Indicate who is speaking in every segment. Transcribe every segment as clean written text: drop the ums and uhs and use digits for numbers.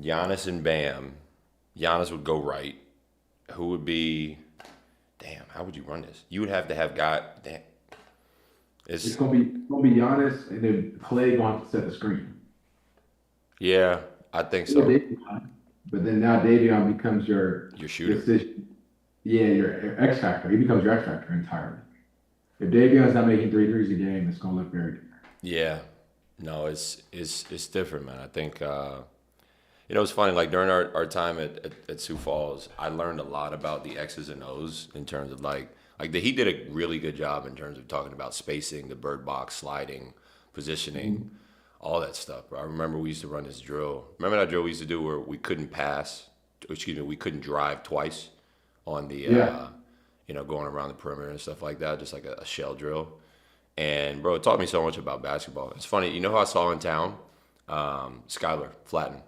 Speaker 1: Giannis and Bam. Giannis would go right. Who would be? Damn, how would you run this? You would have to have got. Damn,
Speaker 2: It's
Speaker 1: it's
Speaker 2: gonna be Giannis, and then Clay going to set the screen.
Speaker 1: yeah. I think
Speaker 2: Yeah,
Speaker 1: so.
Speaker 2: Davion. But then now Davion becomes your
Speaker 1: Your shooter.
Speaker 2: decision. Yeah, your X factor. He becomes your X factor entirely. If Davion's not making three threes a game, it's gonna look very different.
Speaker 1: Yeah. No, it's different, man. I think it's funny. Like during our time at Sioux Falls, I learned a lot about the X's and O's in terms of he did a really good job in terms of talking about spacing, the bird box, sliding, positioning,
Speaker 2: Mhm.
Speaker 1: all that stuff. Bro. I remember we used to run this drill. Remember that drill we used to do where we couldn't pass, excuse me, we couldn't drive twice on the
Speaker 2: Yeah.
Speaker 1: going around the perimeter and stuff like that, just like a shell drill. And bro, it taught me so much about basketball. It's funny, you know who I saw in town? Skylar Flatten.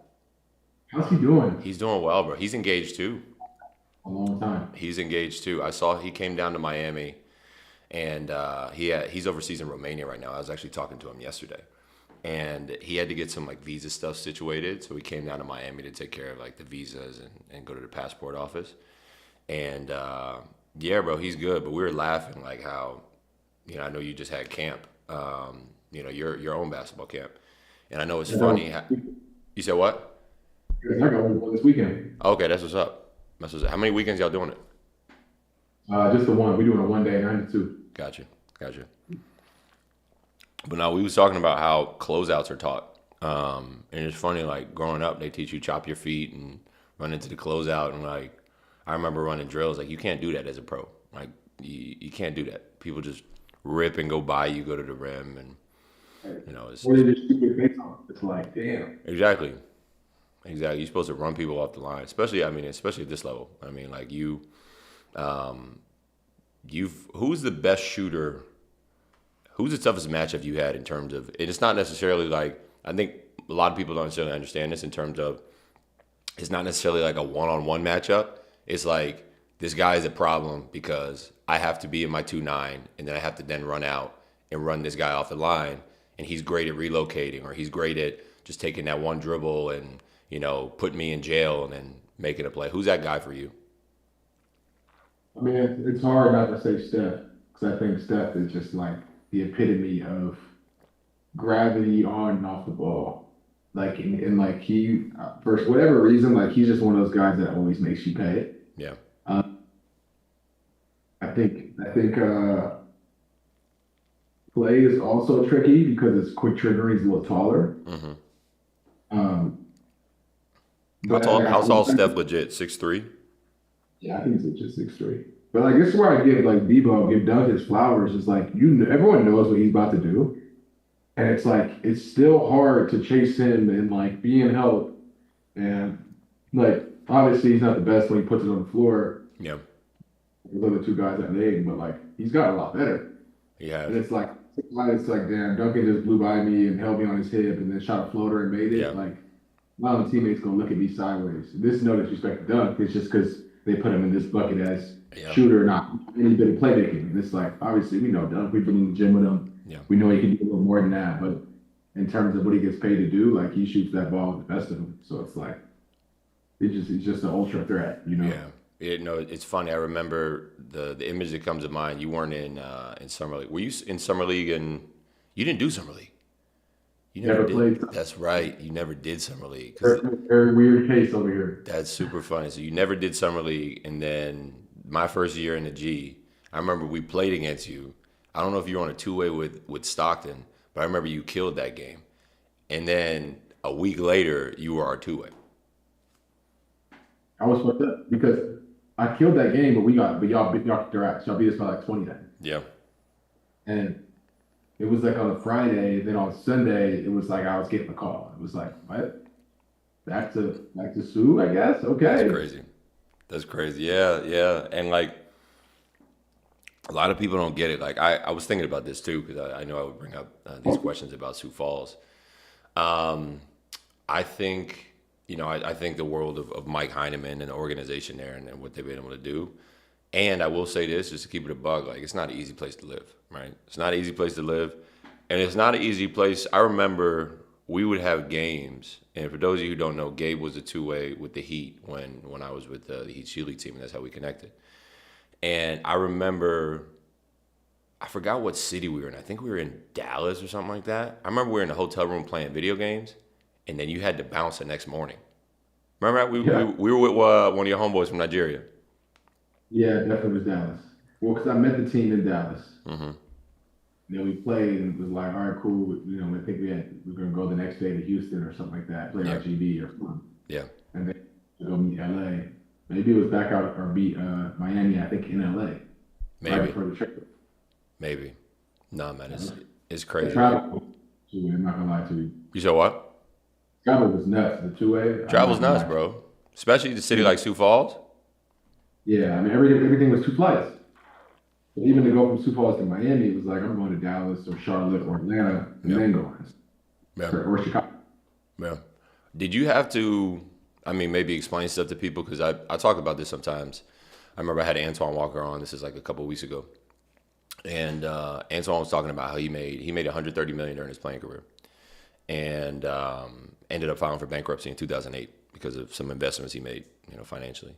Speaker 2: How's he doing?
Speaker 1: He's doing well, bro. He's engaged too.
Speaker 2: A long time.
Speaker 1: He's engaged too. I saw he came down to Miami, and he's overseas in Romania right now. I was actually talking to him yesterday, and he had to get some like visa stuff situated, so he came down to Miami to take care of like the visas and go to the passport office. And yeah, bro, he's good. But we were laughing like how, I know you just had camp, your own basketball camp, and I know it's
Speaker 2: I got
Speaker 1: funny. You said what?
Speaker 2: one this weekend.
Speaker 1: Okay, that's what's up. That's what's up. How many weekends y'all doing it?
Speaker 2: Just the one. We're doing a 1 day 9 to 2.
Speaker 1: Gotcha, gotcha. But now we was talking about how closeouts are taught, and it's funny. Like growing up, they teach you chop your feet and run into the closeout, and like I remember running drills. Like you can't do that as a pro. Like you can't do that. People just rip and go by you, go to the rim, and
Speaker 2: Right.
Speaker 1: it's,
Speaker 2: Or
Speaker 1: it's
Speaker 2: they just shoot your face off. It's like, damn.
Speaker 1: exactly. Exactly. You're supposed to run people off the line, especially at this level. I mean, like um, who's the best shooter? Who's the toughest matchup you had in terms of, and it's not necessarily like, I think a lot of people don't necessarily understand this in terms of, it's not necessarily like a one-on-one matchup. It's like, this guy is a problem because I have to be in my 2-9 and then I have to then run out and run this guy off the line. And he's great at relocating, or he's great at just taking that one dribble and, putting me in jail and then making a play. Who's that guy for you?
Speaker 2: I mean, it's hard not to say Steph because I think Steph is just like the epitome of gravity on and off the ball. Like, and like for whatever reason, like he's just one of those guys that always makes you pay.
Speaker 1: Yeah.
Speaker 2: Uh, I think play is also tricky because it's quick triggering. He's a little taller.
Speaker 1: hmm
Speaker 2: Um,
Speaker 1: How
Speaker 2: but
Speaker 1: tall? How
Speaker 2: I'm
Speaker 1: tall is Steph? Legit 6'3".
Speaker 2: yeah, I think it's just 6'3". But like this is where I give like Debo, give Doug his flowers. It's like everyone knows what he's about to do, and it's like it's still hard to chase him and like be in help. And like obviously he's not the best when he puts it on the floor
Speaker 1: Yeah,
Speaker 2: with the other two guys that leg, but like he's got a lot better.
Speaker 1: he
Speaker 2: And
Speaker 1: has.
Speaker 2: it's like damn, Duncan just blew by me and held me on his hip and then shot a floater and made
Speaker 1: Yeah,
Speaker 2: it. Like my other teammates gonna look at me sideways. This is no disrespect to Dunk. It's just because they put him in this bucket as
Speaker 1: yeah,
Speaker 2: shooter, not any bit of playmaking. And it's like obviously we know Dunk. We've been in the gym with him.
Speaker 1: yeah.
Speaker 2: We know he can do a little more than that. But in terms of what he gets paid to do, like he shoots that ball with the best of them. So it's like he's just an ultra threat.
Speaker 1: Yeah. It's funny. I remember the image that comes to mind. You weren't in summer league. Were you in summer league? And you didn't do summer league. You never
Speaker 2: Never
Speaker 1: did.
Speaker 2: played.
Speaker 1: That's right. You never did summer league because
Speaker 2: Very, very weird case over here.
Speaker 1: that's super funny. So you never did summer league, and then my first year in the G, I remember we played against you. I don't know if you were on a two-way with Stockton, but I remember you killed that game. And then a week later, you were our two-way.
Speaker 2: I was fucked up because I killed that game, but y'all kicked our ass. Y'all beat us by like 20 then.
Speaker 1: Yeah,
Speaker 2: And it was like on a Friday, then on Sunday, it was like I was getting a call. It was like, what? Back to Sue, I guess.
Speaker 1: that's
Speaker 2: Okay.
Speaker 1: crazy. That's crazy. Yeah, yeah. And like a lot of people don't get it. Like I was thinking about this too because I know I would bring up these questions about Sioux Falls. Um, I think, I think the world of Mike Heineman and the organization there and what they've been able to do. And I will say this, just to keep it a bug, like it's not an easy place to live, right? It's not an easy place to live. And it's not an easy place. I remember we would have games, and for those of you who don't know, Gabe was a two-way with the Heat when I was with the Heat G League team, and that's how we connected. And I remember, I forgot what city we were in. I think we were in Dallas or something like that. I remember we were in the hotel room playing video games, and then you had to bounce the next morning. Remember that? We were with one of your homeboys from Nigeria.
Speaker 2: Yeah, definitely was Dallas. Well, because I met the team in Dallas.
Speaker 1: Mm-hmm.
Speaker 2: Then we played and it was like, all right, cool. You know, I think we were gonna go the next day to Houston or something like that, play RGB or something.
Speaker 1: Yeah.
Speaker 2: And then go meet LA. Maybe it was back out or beat Miami, I think in LA.
Speaker 1: Maybe.
Speaker 2: Right before the trip.
Speaker 1: Maybe. No, man, it's crazy.
Speaker 2: Travel, I'm not gonna lie to you.
Speaker 1: You said what?
Speaker 2: Travel was nuts. The two-way.
Speaker 1: Travel's nuts, bro. Especially the city like Sioux Falls.
Speaker 2: Yeah, I mean everything was 2 flights. But even to go from Sioux Falls to Miami, it was like I'm going to Dallas or Charlotte or Atlanta and then going.
Speaker 1: Yeah.
Speaker 2: Or Chicago.
Speaker 1: Yeah. Did you have to, I mean, maybe explain stuff to people? Because I talk about this sometimes. I remember I had Antoine Walker on. This is like a couple of weeks ago. And Antoine was talking about how he made $130 million during his playing career. And ended up filing for bankruptcy in 2008 because of some investments he made, financially.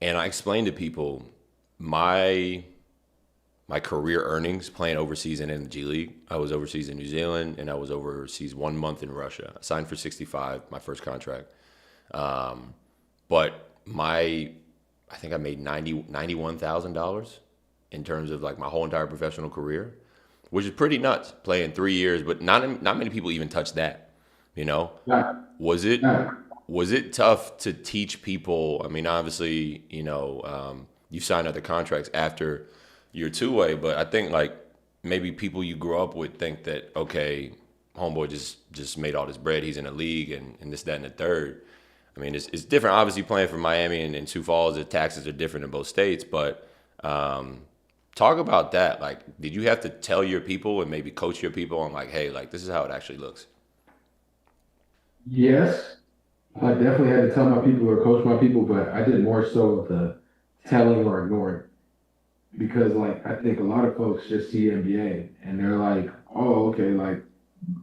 Speaker 1: And I explained to people my career earnings playing overseas and in the G League. I was overseas in New Zealand and I was overseas 1 month in Russia. I signed for 65, my first contract. But I think I made $91,000 in terms of like my whole entire professional career, which is pretty nuts, playing 3 years, but not many people even touch that, Was it tough to teach people? I mean, obviously, you signed other contracts after your two-way, but I think like maybe people you grew up with think that, okay, homeboy just made all this bread, he's in a league and this, that, and the third. I mean, it's different. Obviously, playing for Miami and Sioux Falls, the taxes are different in both states, but talk about that. Like, did you have to tell your people and maybe coach your people on like, hey, like this is how it actually looks?
Speaker 2: Yes, I definitely had to tell my people or coach my people, but I did more so of the telling or ignoring. Because like I think a lot of folks just see NBA and they're like, oh, okay, like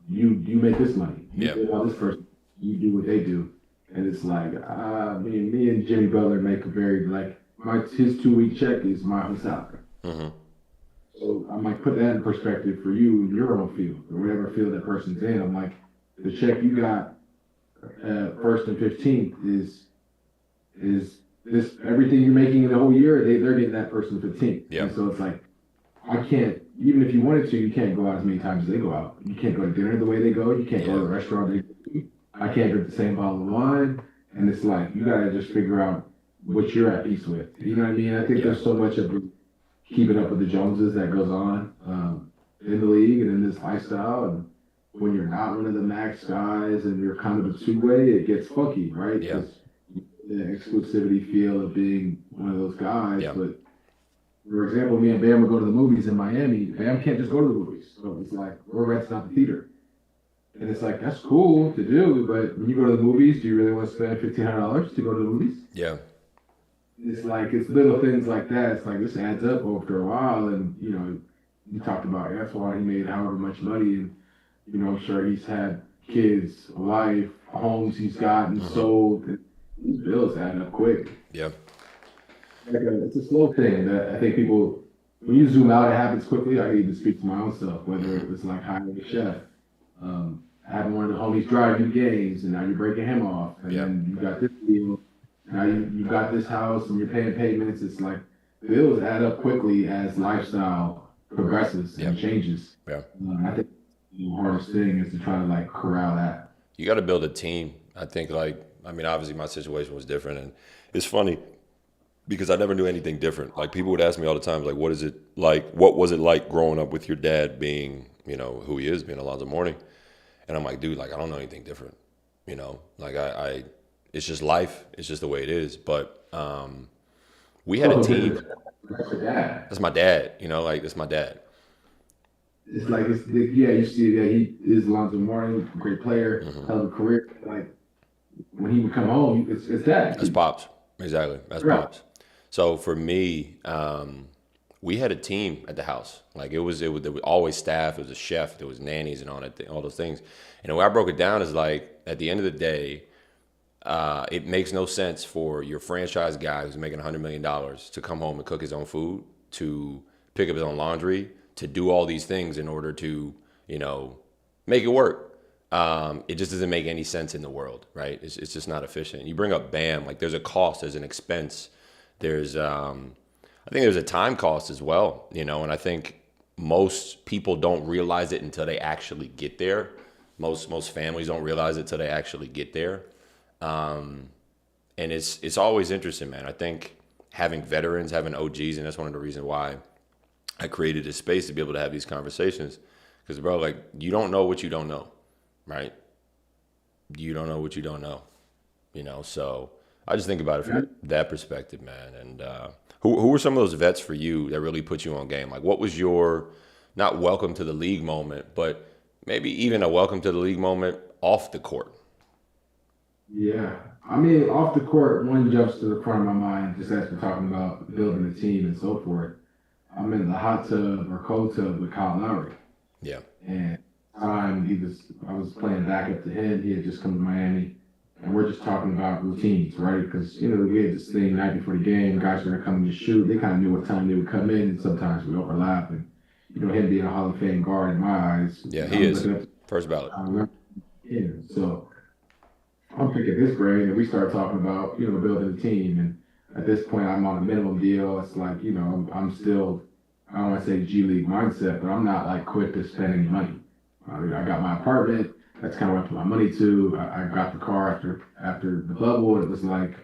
Speaker 2: you make this money. You do all this person, you do what they do. And it's like, me and Jimmy Butler make a very like his 2-week check is my own salary.
Speaker 1: Mm-hmm.
Speaker 2: So I might put that in perspective for you in your own field or whatever field that person's in. I'm like, the check you got first and 15th is this everything you're making in the whole year, they're getting that person 15th.
Speaker 1: Yeah.
Speaker 2: And so it's like, I can't, even if you wanted to, you can't go out as many times as they go out. You can't go to dinner the way they go. You can't go to a restaurant they go. I can't drink the same bottle of wine. And it's like, you got to just figure out what you're at peace with. You know what I mean? I think there's so much of keeping up with the Joneses that goes on in the league and in this lifestyle. And when you're not one of the max guys and you're kind of a two-way, it gets funky, right?
Speaker 1: Yeah.
Speaker 2: The exclusivity feel of being one of those guys.
Speaker 1: Yeah.
Speaker 2: But for example, me and Bam would go to the movies in Miami. Bam can't just go to the movies. So it's like, we're renting out the theater. And it's like, that's cool to do, but when you go to the movies, do you really want to spend $1,500 to go to the movies?
Speaker 1: Yeah.
Speaker 2: It's like, it's little things like that. It's like, this adds up after a while. And, you talked about Antoine, he made however much money. And, sure, he's had kids, a wife, homes he's gotten, sold. And these bills add up quick.
Speaker 1: Yeah.
Speaker 2: It's a slow thing that I think people, when you zoom out, it happens quickly. I can even speak to my own stuff, whether it was like hiring a chef, having one of the homies drive you games, and now you're breaking him off, and then you got this deal, now you got this house, and you're paying payments. It's like bills add up quickly as lifestyle progresses and changes.
Speaker 1: Yeah.
Speaker 2: I think the hardest thing is to try to like corral that.
Speaker 1: You got to build a team. I think obviously my situation was different, and it's funny because I never knew anything different. Like people would ask me all the time, like, what is it like? What was it like growing up with your dad being, who he is, being Alonzo Mourning? And I'm like, dude, like, I don't know anything different. Like it's just life. It's just the way it is. But we had a team. That's my dad. Like that's my dad.
Speaker 2: It's like, you see that he is Alonzo Mourning, great player, hell of a career. Like when he would come home, it's that.
Speaker 1: That's Pops. Exactly. That's Pops. So for me, we had a team at the house. Like there was always staff. There was a chef. There was nannies and all those things. And the way I broke it down is like at the end of the day, it makes no sense for your franchise guy who's making $100 million to come home and cook his own food, to pick up his own laundry, to do all these things in order to, you know, make it work. It just doesn't make any sense in the world, right? It's just not efficient. You bring up Bam, like there's a cost, there's an expense, there's I think there's a time cost as well, you know, and I think most people don't realize it until they actually get there. Most families don't realize it until they actually get there. And it's always interesting, man. I think having veterans, having OGs, and that's one of the reasons why I created this space to be able to have these conversations. Because, bro, like, you don't know what you don't know, right? You don't know what you don't know, you know? So I just think about it from that perspective, man. And who were some of those vets for you that really put you on game? Like, what was your, not welcome to the league moment, but maybe even a welcome to the league moment off the court?
Speaker 2: Yeah. I mean, off the court, one jumps to the front of my mind just as we're talking about building a team and so forth. I'm in the hot tub or cold tub with Kyle Lowry.
Speaker 1: Yeah.
Speaker 2: And I was playing backup to him. He had just come to Miami. And we're just talking about routines, right? Because, you know, we had this thing night before the game, guys were going to come in to shoot. They kind of knew what time they would come in, and sometimes we overlap. And, you know, him being a Hall of Fame guard in my eyes.
Speaker 1: Yeah, he is. First ballot.
Speaker 2: Yeah, so I'm thinking this grade, and we start talking about, you know, building a team. And at this point, I'm on a minimum deal. It's like, you know, I'm still, I don't want to say G League mindset, but I'm not like quick to spend any money. I mean, I got my apartment. That's kind of where I put my money to. I got the car after the bubble. It was like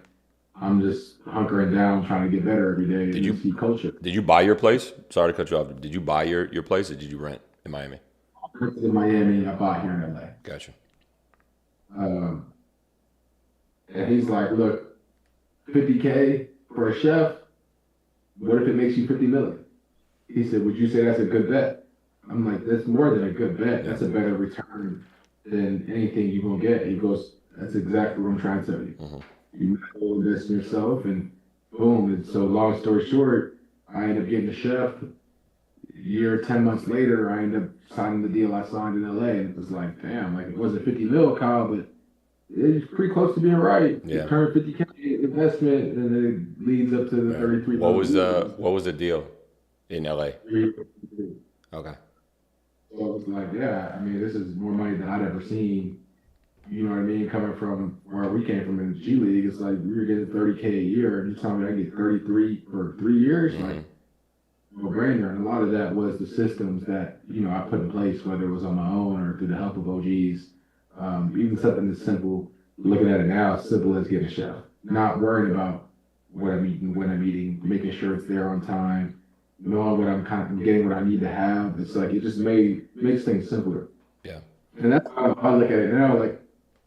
Speaker 2: I'm just hunkering down, trying to get better every day.
Speaker 1: Did you
Speaker 2: see culture?
Speaker 1: Did you buy your place? Sorry to cut you off. Did you buy your place, or did you rent in Miami?
Speaker 2: I rented in Miami. I bought here in LA.
Speaker 1: Gotcha.
Speaker 2: And he's like, look, 50K for a chef. What if it makes you 50 million? He said, would you say that's a good bet? I'm like, that's more than a good bet. That's a better return than anything you're going to get. He goes, that's exactly what I'm trying to tell you.
Speaker 1: Mm-hmm.
Speaker 2: You might as well invest in yourself, and boom. And so long story short, I ended up getting a chef. A year, 10 months later, I ended up signing the deal I signed in LA. And it was like, damn, like it wasn't 50 mil, Kyle, but it's pretty close to being right.
Speaker 1: Yeah.
Speaker 2: You turn 50K investment, and then it leads up to the 33.
Speaker 1: What was the deal in LA? Okay.
Speaker 2: So it was like, yeah, I mean, this is more money than I'd ever seen. You know what I mean? Coming from where we came from in the G League, it's like we were getting 30K a year, and you're telling me I get 33 for 3 years,
Speaker 1: Mm-hmm.
Speaker 2: like no brainer. And a lot of that was the systems that you know I put in place, whether it was on my own or through the help of OGs. Even something as simple, looking at it now, as simple as getting a chef, not worrying about what I'm eating, when I'm eating, making sure it's there on time, knowing what I'm getting, what I need to have. It's like it just makes things simpler.
Speaker 1: Yeah.
Speaker 2: And that's how I look at it now. Like,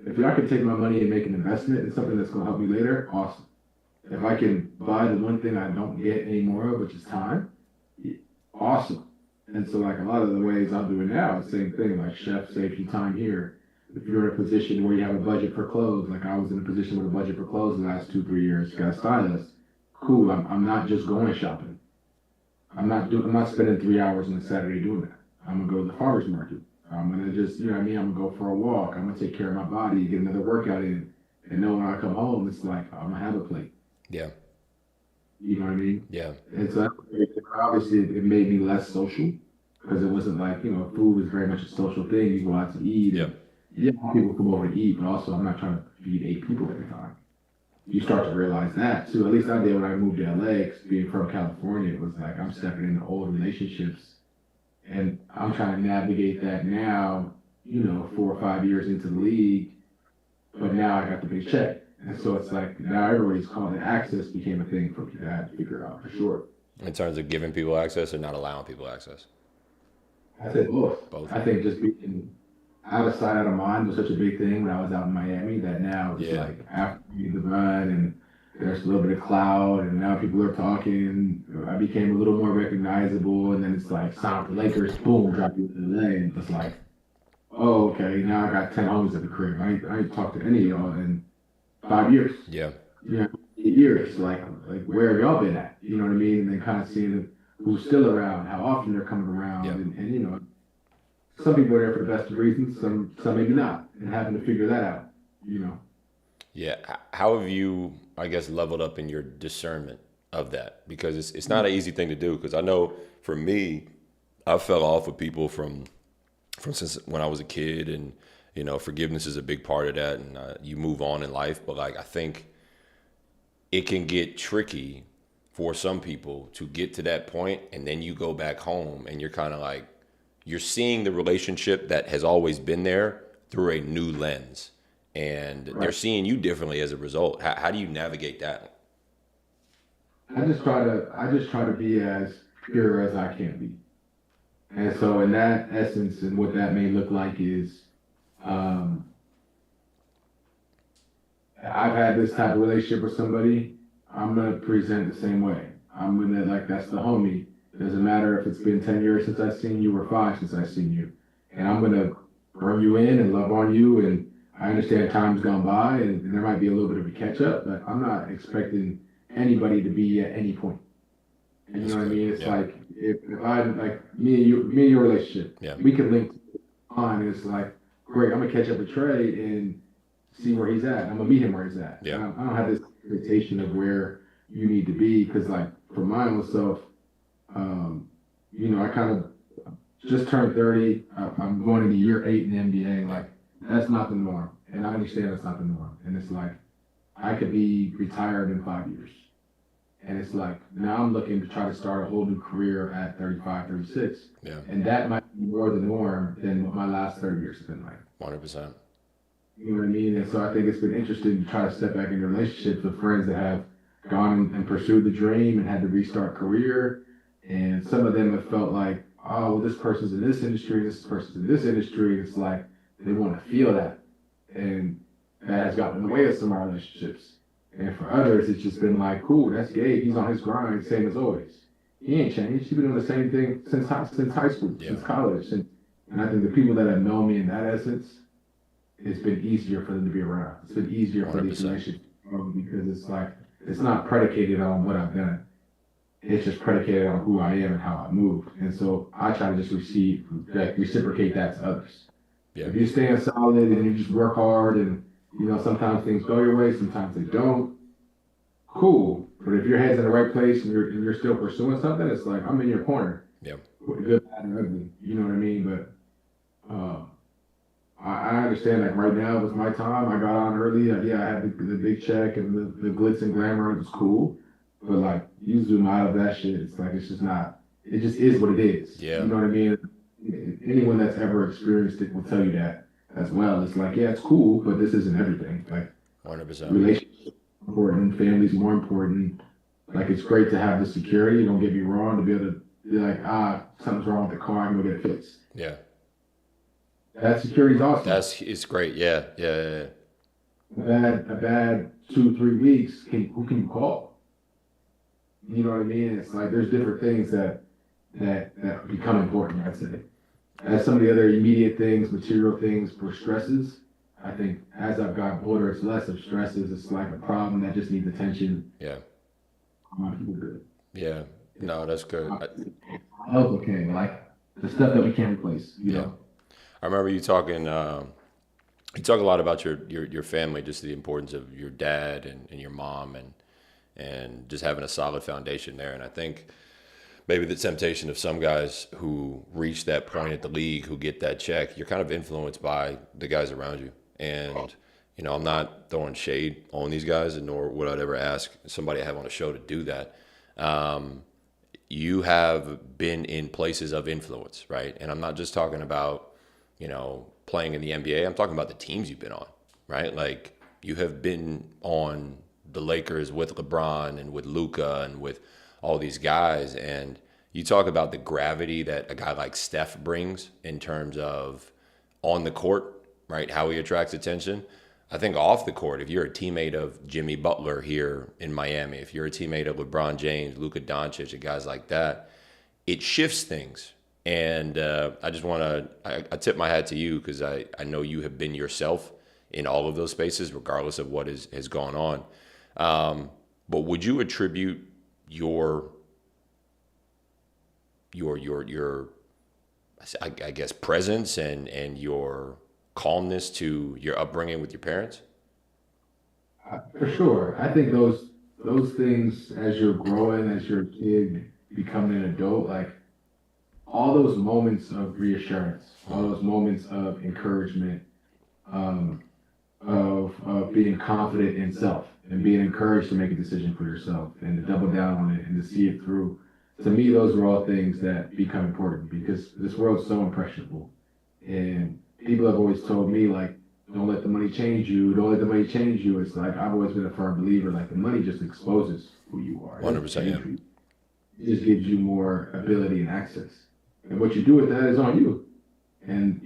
Speaker 2: if I can take my money and make an investment in something that's going to help me later, awesome. If I can buy the one thing I don't get anymore of, which is time, awesome. And so, like, a lot of the ways I'll do it now, it's the same thing. Like, chef saves you time here. If you're in a position where you have a budget for clothes, like I was in a position with a budget for clothes the last 2-3 years, got a stylist. Cool. I'm not just going shopping. I'm not spending 3 hours on a Saturday doing that. I'm gonna go to the farmer's market. I'm gonna just, you know what I mean? I'm gonna go for a walk. I'm gonna take care of my body, get another workout in, and know when I come home, it's like I'm gonna have a plate.
Speaker 1: Yeah.
Speaker 2: You know what I mean?
Speaker 1: Yeah.
Speaker 2: And so obviously it made me less social because it wasn't like, you know, food was very much a social thing. You go out to eat.
Speaker 1: Yeah.
Speaker 2: Yeah, people come over to eat, but also I'm not trying to feed 8 people every time. You start to realize that too. At least I did when I moved to LA, because being from California, it was like I'm stepping into old relationships, and I'm trying to navigate that now. You know, 4 or 5 years into the league, but now I got the big check, and so it's like now everybody's calling it. Access became a thing for me that I had to figure out for sure.
Speaker 1: In terms of giving people access or not allowing people access?
Speaker 2: I said both.
Speaker 1: Both.
Speaker 2: I think just being out of sight, out of mind was such a big thing when I was out in Miami that now it's like after the run and there's a little bit of cloud and now people are talking. I became a little more recognizable, and then it's like sign up the Lakers, boom, drop you in LA, and it's like, oh, okay, now I got 10 homies at the crib. I ain't talked to any of y'all in 5 years.
Speaker 1: Yeah.
Speaker 2: You know, 8 years. Like where have y'all been at? You know what I mean? And then kind of seeing who's still around, how often they're coming around,
Speaker 1: Yeah.
Speaker 2: and you know, some people are there for the best of reasons, some maybe not, and having to figure that out, you know.
Speaker 1: Yeah. How have you, I guess, leveled up in your discernment of that? Because it's not an easy thing to do. Because I know for me, I fell off with people from since when I was a kid, and forgiveness is a big part of that, and you move on in life. But like I think it can get tricky for some people to get to that point, and then you go back home and you're kind of like you're seeing the relationship that has always been there through a new lens, and they're
Speaker 2: Right.
Speaker 1: seeing you differently as a result. How do you navigate that?
Speaker 2: I just try to be as pure as I can be. And so in that essence and what that may look like is um, I've had this type of relationship with somebody, I'm gonna present the same way. I'm gonna like that's the homie. Doesn't matter if it's been 10 years since I've seen you or five since I've seen you. And I'm gonna bring you in and love on you, and I understand time's gone by and there might be a little bit of a catch up, but I'm not expecting anybody to be at any point. And you
Speaker 1: That's
Speaker 2: know what I
Speaker 1: good.
Speaker 2: mean? It's
Speaker 1: Yeah.
Speaker 2: like if I like me and your relationship,
Speaker 1: Yeah.
Speaker 2: we can link on. And it's like, great, I'm gonna catch up with Trey and see where he's at. I'm gonna meet him where he's at.
Speaker 1: Yeah.
Speaker 2: I don't have this expectation of where you need to be because, like, for my own self, I kind of just turned 30. I'm going into year 8 in the NBA. Like, that's not the norm, and I understand that's not the norm. And it's like I could be retired in 5 years. And it's like, now I'm looking to try to start a whole new career at 35, 36.
Speaker 1: Yeah.
Speaker 2: And that might be more the norm than what my last 30 years have been like.
Speaker 1: 100%.
Speaker 2: You know what I mean? And so I think it's been interesting to try to step back into relationships with friends that have gone and pursued the dream and had to restart career. And some of them have felt like, oh, well, this person's in this industry, this person's in this industry. It's like they want to feel that. And that has gotten in the way of some of our relationships. And for others, it's just been like, cool, that's Gabe. He's on his grind, same as always. He ain't changed. He's been doing the same thing since high school,
Speaker 1: Yeah.
Speaker 2: since college. And I think the people that have known me in that essence, it's been easier for them to be around. It's been easier for these
Speaker 1: 100%.
Speaker 2: relationships because it's like, it's not predicated on what I've done. It's just predicated on who I am and how I move. And so I try to just reciprocate that to others.
Speaker 1: Yeah.
Speaker 2: If you're staying solid and you just work hard and, sometimes things go your way, sometimes they don't, cool. But if your head's in the right place and you're still pursuing something, it's like, I'm in your corner.
Speaker 1: Yeah.
Speaker 2: Good, bad, and ugly. You know what I mean? But I understand, like, right now was my time. I got on early. Yeah, I had the big check and the glitz and glamour. It was cool. But, like, you zoom out of that shit, it's like, it's just not, it just is what it is.
Speaker 1: Yeah.
Speaker 2: You know what I mean? Anyone that's ever experienced it will tell you that as well. It's like, yeah, it's cool, but this isn't everything. Like,
Speaker 1: 100%.
Speaker 2: relationships are important, family's more important. Like, it's great to have the security, don't get me wrong, to be able to be like, something's wrong with the car, I'm gonna get it fixed.
Speaker 1: Yeah.
Speaker 2: That security's awesome.
Speaker 1: It's great. Yeah. Yeah.
Speaker 2: A bad 2-3 weeks, who can you call? You know what I mean? It's like there's different things that become important, I'd say. As some of the other immediate things, material things for stresses, I think as I've gotten older, it's less of stresses. It's like a problem that just needs attention.
Speaker 1: Yeah.
Speaker 2: People good.
Speaker 1: Yeah. No, that's good.
Speaker 2: Health okay, like the stuff that we can't replace, you
Speaker 1: Yeah.
Speaker 2: know?
Speaker 1: I remember you talking. You talk a lot about your family, just the importance of your dad and your mom, and just having a solid foundation there. And I think maybe the temptation of some guys who reach that point at the league, who get that check, you're kind of influenced by the guys around you. And I'm not throwing shade on these guys, and nor would I ever ask somebody I have on a show to do that. You have been in places of influence, right? And I'm not just talking about playing in the NBA. I'm talking about the teams you've been on, right? Like, you have been on the Lakers with LeBron and with Luka and with all these guys. And you talk about the gravity that a guy like Steph brings in terms of on the court, right? How he attracts attention. I think off the court, if you're a teammate of Jimmy Butler here in Miami, if you're a teammate of LeBron James, Luka Doncic, and guys like that, it shifts things. And I just want to, I tip my hat to you because I know you have been yourself in all of those spaces, regardless of what has gone on. But would you attribute your your I guess presence and your calmness to your upbringing with your parents?
Speaker 2: For sure. I think those things as you're growing, as you're a kid, becoming an adult, like all those moments of reassurance, all
Speaker 1: Mm-hmm.
Speaker 2: those moments of encouragement, um, of being confident in self and being encouraged to make a decision for yourself and to double down on it and to see it through. To me, those are all things that become important because this world's so impressionable. And people have always told me, like, don't let the money change you. Don't let the money change you. It's like, I've always been a firm believer, like, the money just exposes who you are. It doesn't
Speaker 1: 100%. Yeah.
Speaker 2: change you. It just gives you more ability and access. And what you do with that is on you. And,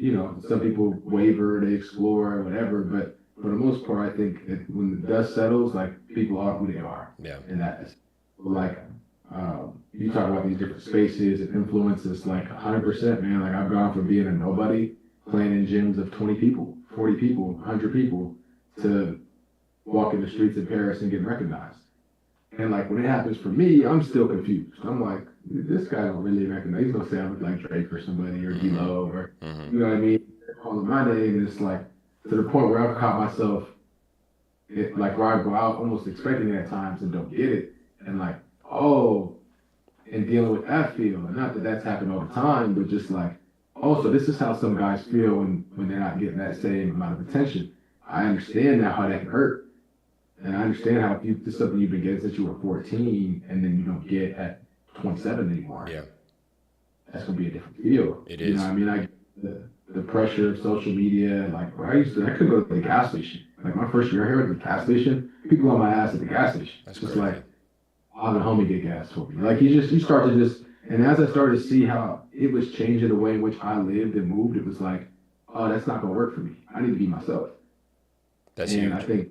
Speaker 2: some people waver, they explore, whatever. But for the most part, I think when the dust settles, like, people are who they are.
Speaker 1: Yeah.
Speaker 2: And that's like, you talk about these different spaces and influences, like 100%, man. Like, I've gone from being a nobody, playing in gyms of 20 people, 40 people, 100 people, to walking the streets of Paris and getting recognized. And like when it happens for me, I'm still confused. I'm like, this guy don't really recognize. He's gonna say I look like Drake or somebody or
Speaker 1: Mm-hmm.
Speaker 2: D-Lo or
Speaker 1: Mm-hmm.
Speaker 2: you know what I mean? They're calling my name, and it's like to the point where I've caught myself, like where I go out almost expecting it at times and don't get it, and like, oh, and dealing with that feel. And not that that's happened all the time, but just like, oh, so this is how some guys feel when they're not getting that same amount of attention. I understand now how that can hurt. And I understand how if this is something you've been getting since you were 14 and then you don't get at 27 anymore,
Speaker 1: Yeah.
Speaker 2: that's going to be a different feel.
Speaker 1: It
Speaker 2: You know
Speaker 1: is.
Speaker 2: what I mean? The pressure of social media, like I couldn't go to the gas station. Like my first year here at the gas station, people on my ass at the gas station.
Speaker 1: That's
Speaker 2: Just
Speaker 1: crazy.
Speaker 2: like, I'll have a homie get gas for me. Like you start to just, and as I started to see how it was changing the way in which I lived and moved, it was like, oh, that's not going to work for me. I need to be myself.
Speaker 1: That's
Speaker 2: And I
Speaker 1: huge.
Speaker 2: think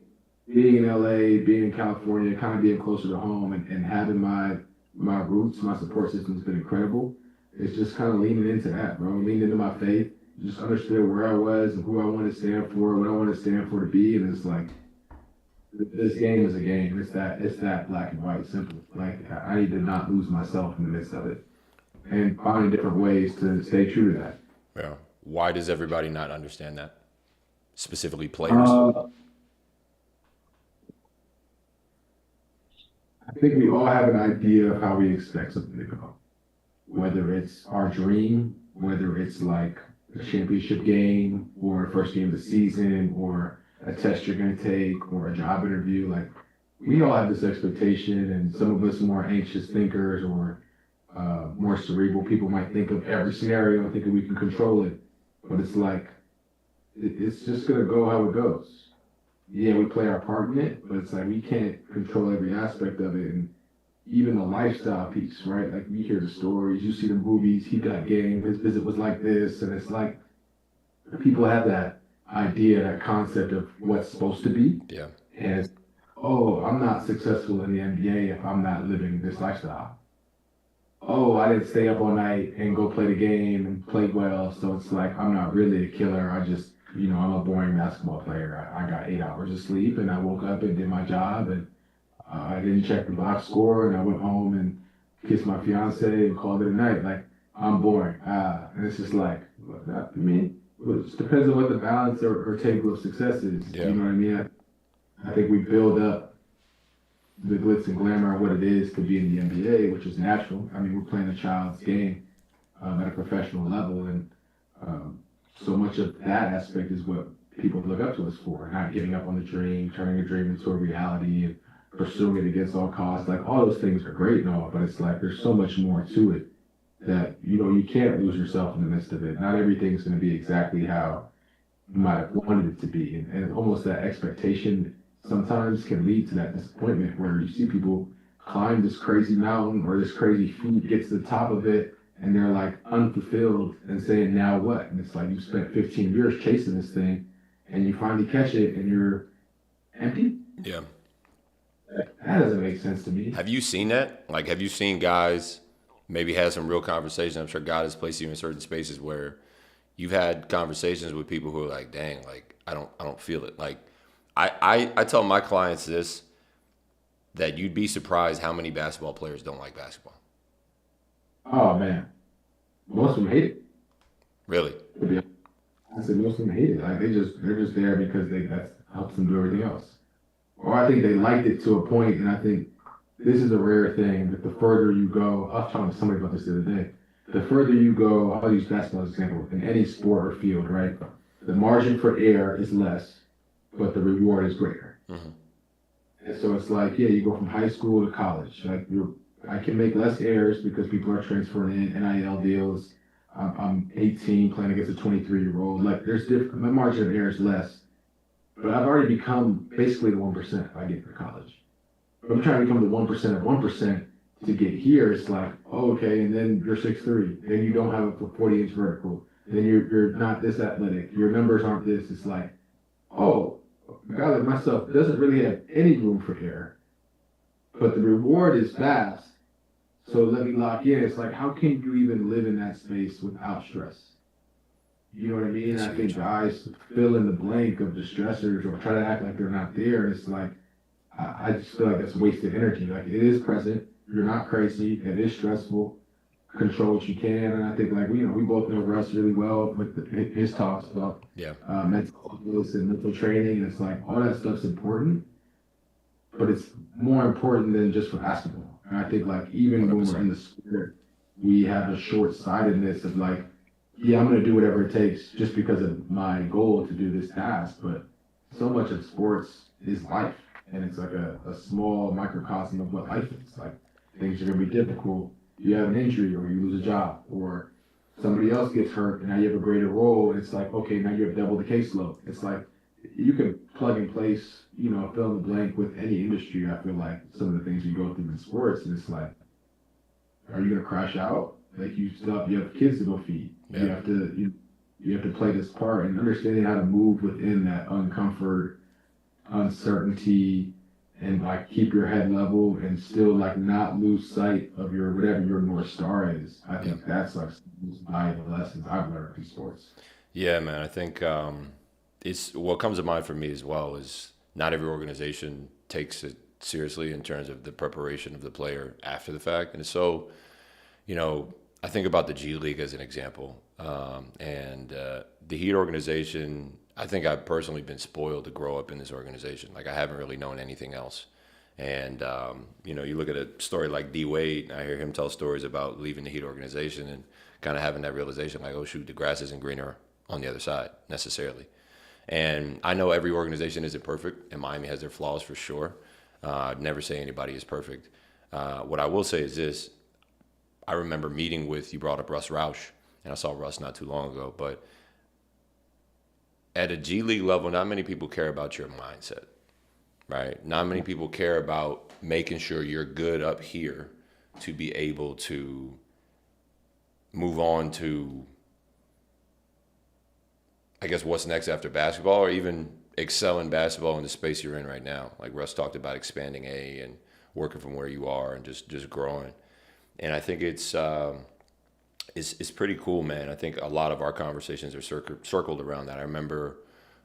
Speaker 2: being in LA, being in California, kind of being closer to home and having my roots, my support system has been incredible. It's just kind of leaning into that, bro. Leaning into my faith. Just understood where I was and who I want to stand for, what I want to stand for to be. And it's like this game is a game. It's that black and white, simple. Like I need to not lose myself in the midst of it. And finding different ways to stay true to that.
Speaker 1: Yeah. Why does everybody not understand that? Specifically players?
Speaker 2: Uh, I think we all have an idea of how we expect something to go. Whether it's our dream, whether it's like a championship game or a first game of the season or a test you're going to take or a job interview. Like we all have this expectation, and some of us more anxious thinkers or more cerebral people might think of every scenario and thinking we can control it. But it's like, it's just going to go how it goes. Yeah, we play our part in it, but it's like we can't control every aspect of it. And even the lifestyle piece, right? Like we hear the stories, you see the movies, he got game, his visit was like this, and it's like people have that idea, that concept of what's supposed to be.
Speaker 1: Yeah.
Speaker 2: And it's, oh, I'm not successful in the NBA if I'm not living this lifestyle. Oh, I didn't stay up all night and go play the game and play well, so it's like I'm not really a killer. I just, I'm a boring basketball player. I got 8 hours of sleep and I woke up and did my job and I didn't check the box score, and I went home and kissed my fiance and called it a night. Like, I'm boring. And it's just like, I mean, it just depends on what the balance or table of success is.
Speaker 1: Yeah.
Speaker 2: You know what I mean? I think we build up the glitz and glamour of what it is to be in the NBA, which is natural. I mean, we're playing a child's game at a professional level, and so much of that aspect is what people look up to us for, not giving up on the dream, turning a dream into a reality, and pursuing it against all costs. Like all those things are great and all, but it's like there's so much more to it that you can't lose yourself in the midst of it. Not everything's going to be exactly how you might have wanted it to be, and almost that expectation sometimes can lead to that disappointment where you see people climb this crazy mountain or this crazy feat, gets to the top of it, and they're like unfulfilled and saying, now what? And it's like you spent 15 years chasing this thing and you finally catch it and you're empty.
Speaker 1: Yeah.
Speaker 2: That doesn't make sense to me.
Speaker 1: Have you seen that? Like, have you seen guys maybe have some real conversations? I'm sure God has placed you in certain spaces where you've had conversations with people who are like, dang, like, I don't feel it. Like, I tell my clients this, that you'd be surprised how many basketball players don't like basketball.
Speaker 2: Oh man, Most of them hate it.
Speaker 1: Really?
Speaker 2: To be honest. I said most of them hate it. Like they're just there because they that helps them do everything else. Or I think they liked it to a point, and I think this is a rare thing that the further you go, I was talking to somebody about this the other day. The further you go, I'll use basketball as an example, in any sport or field, right? The margin for error is less, but the reward is greater.
Speaker 1: Mm-hmm.
Speaker 2: And so it's like, yeah, you go from high school to college. Like I can make less errors because people are transferring in NIL deals. I'm 18 playing against a 23-year-old. Like there's different. My margin of error is less, but I've already become basically the 1% if I get to college. But I'm trying to become the 1% of 1% to get here. It's like, oh, okay, and then you're 6'3", then you don't have a 40-inch vertical, then you're not this athletic, your numbers aren't this. It's like, oh, a guy like myself doesn't really have any room for error, but the reward is vast. So let me lock in. It's like, how can you even live in that space without stress? You know what I mean?
Speaker 1: That's
Speaker 2: I think
Speaker 1: huge.
Speaker 2: guys fill in the blank of the stressors or try to act like they're not there. It's like, I just feel like that's wasted energy. Like it is present. You're not crazy. It is stressful. Control what you can. And I think like we both know Russ really well with his talks about
Speaker 1: Yeah.
Speaker 2: mental fitness and mental training. And it's like all that stuff's important, but it's more important than just for basketball. And I think like even when we're
Speaker 1: 100%.
Speaker 2: in the sport, we have a short-sightedness of like, yeah, I'm going to do whatever it takes just because of my goal to do this task. But so much of sports is life. And it's like a small microcosm of what life is. Like things are going to be difficult. You have an injury or you lose a job or somebody else gets hurt and now you have a greater role. It's like, okay, now you have double the caseload. It's like you can plug and place, fill in the blank with any industry. I feel like some of the things you go through in sports, and it's like, are you going to crash out? Like you have kids to go feed.
Speaker 1: Yeah.
Speaker 2: You have to play this part and understanding how to move within that uncomfort, uncertainty, and like keep your head level and still like not lose sight of your whatever your North Star is. I think that's like the most valuable lessons I've learned in sports.
Speaker 1: Yeah, man. I think it's what comes to mind for me as well is not every organization takes it seriously in terms of the preparation of the player after the fact. And so, I think about the G League as an example. And the Heat organization, I think I've personally been spoiled to grow up in this organization. Like, I haven't really known anything else. And, you look at a story like D Wade, and I hear him tell stories about leaving the Heat organization and kind of having that realization like, oh, shoot, the grass isn't greener on the other side necessarily. And I know every organization isn't perfect, and Miami has their flaws for sure. I'd never say anybody is perfect. What I will say is this. I remember meeting with, you brought up Russ Roush, and I saw Russ not too long ago, but at a G League level, not many people care about your mindset, right? Not many people care about making sure you're good up here to be able to move on to, I guess, what's next after basketball or even excel in basketball in the space you're in right now. Like Russ talked about expanding and working from where you are and just growing. And I think it's pretty cool, man. I think a lot of our conversations are circled around that. I remember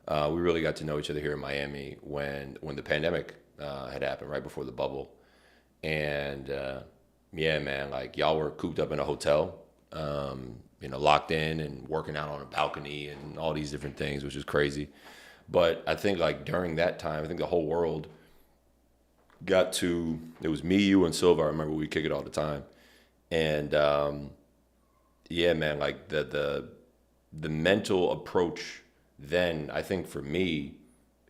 Speaker 1: we really got to know each other here in Miami when the pandemic had happened right before the bubble. And yeah, man, like y'all were cooped up in a hotel, locked in and working out on a balcony and all these different things, which is crazy. But I think like during that time, I think the whole world it was me, you, and Silva. I remember we kick it all the time. And yeah, man, like the mental approach then, I think for me,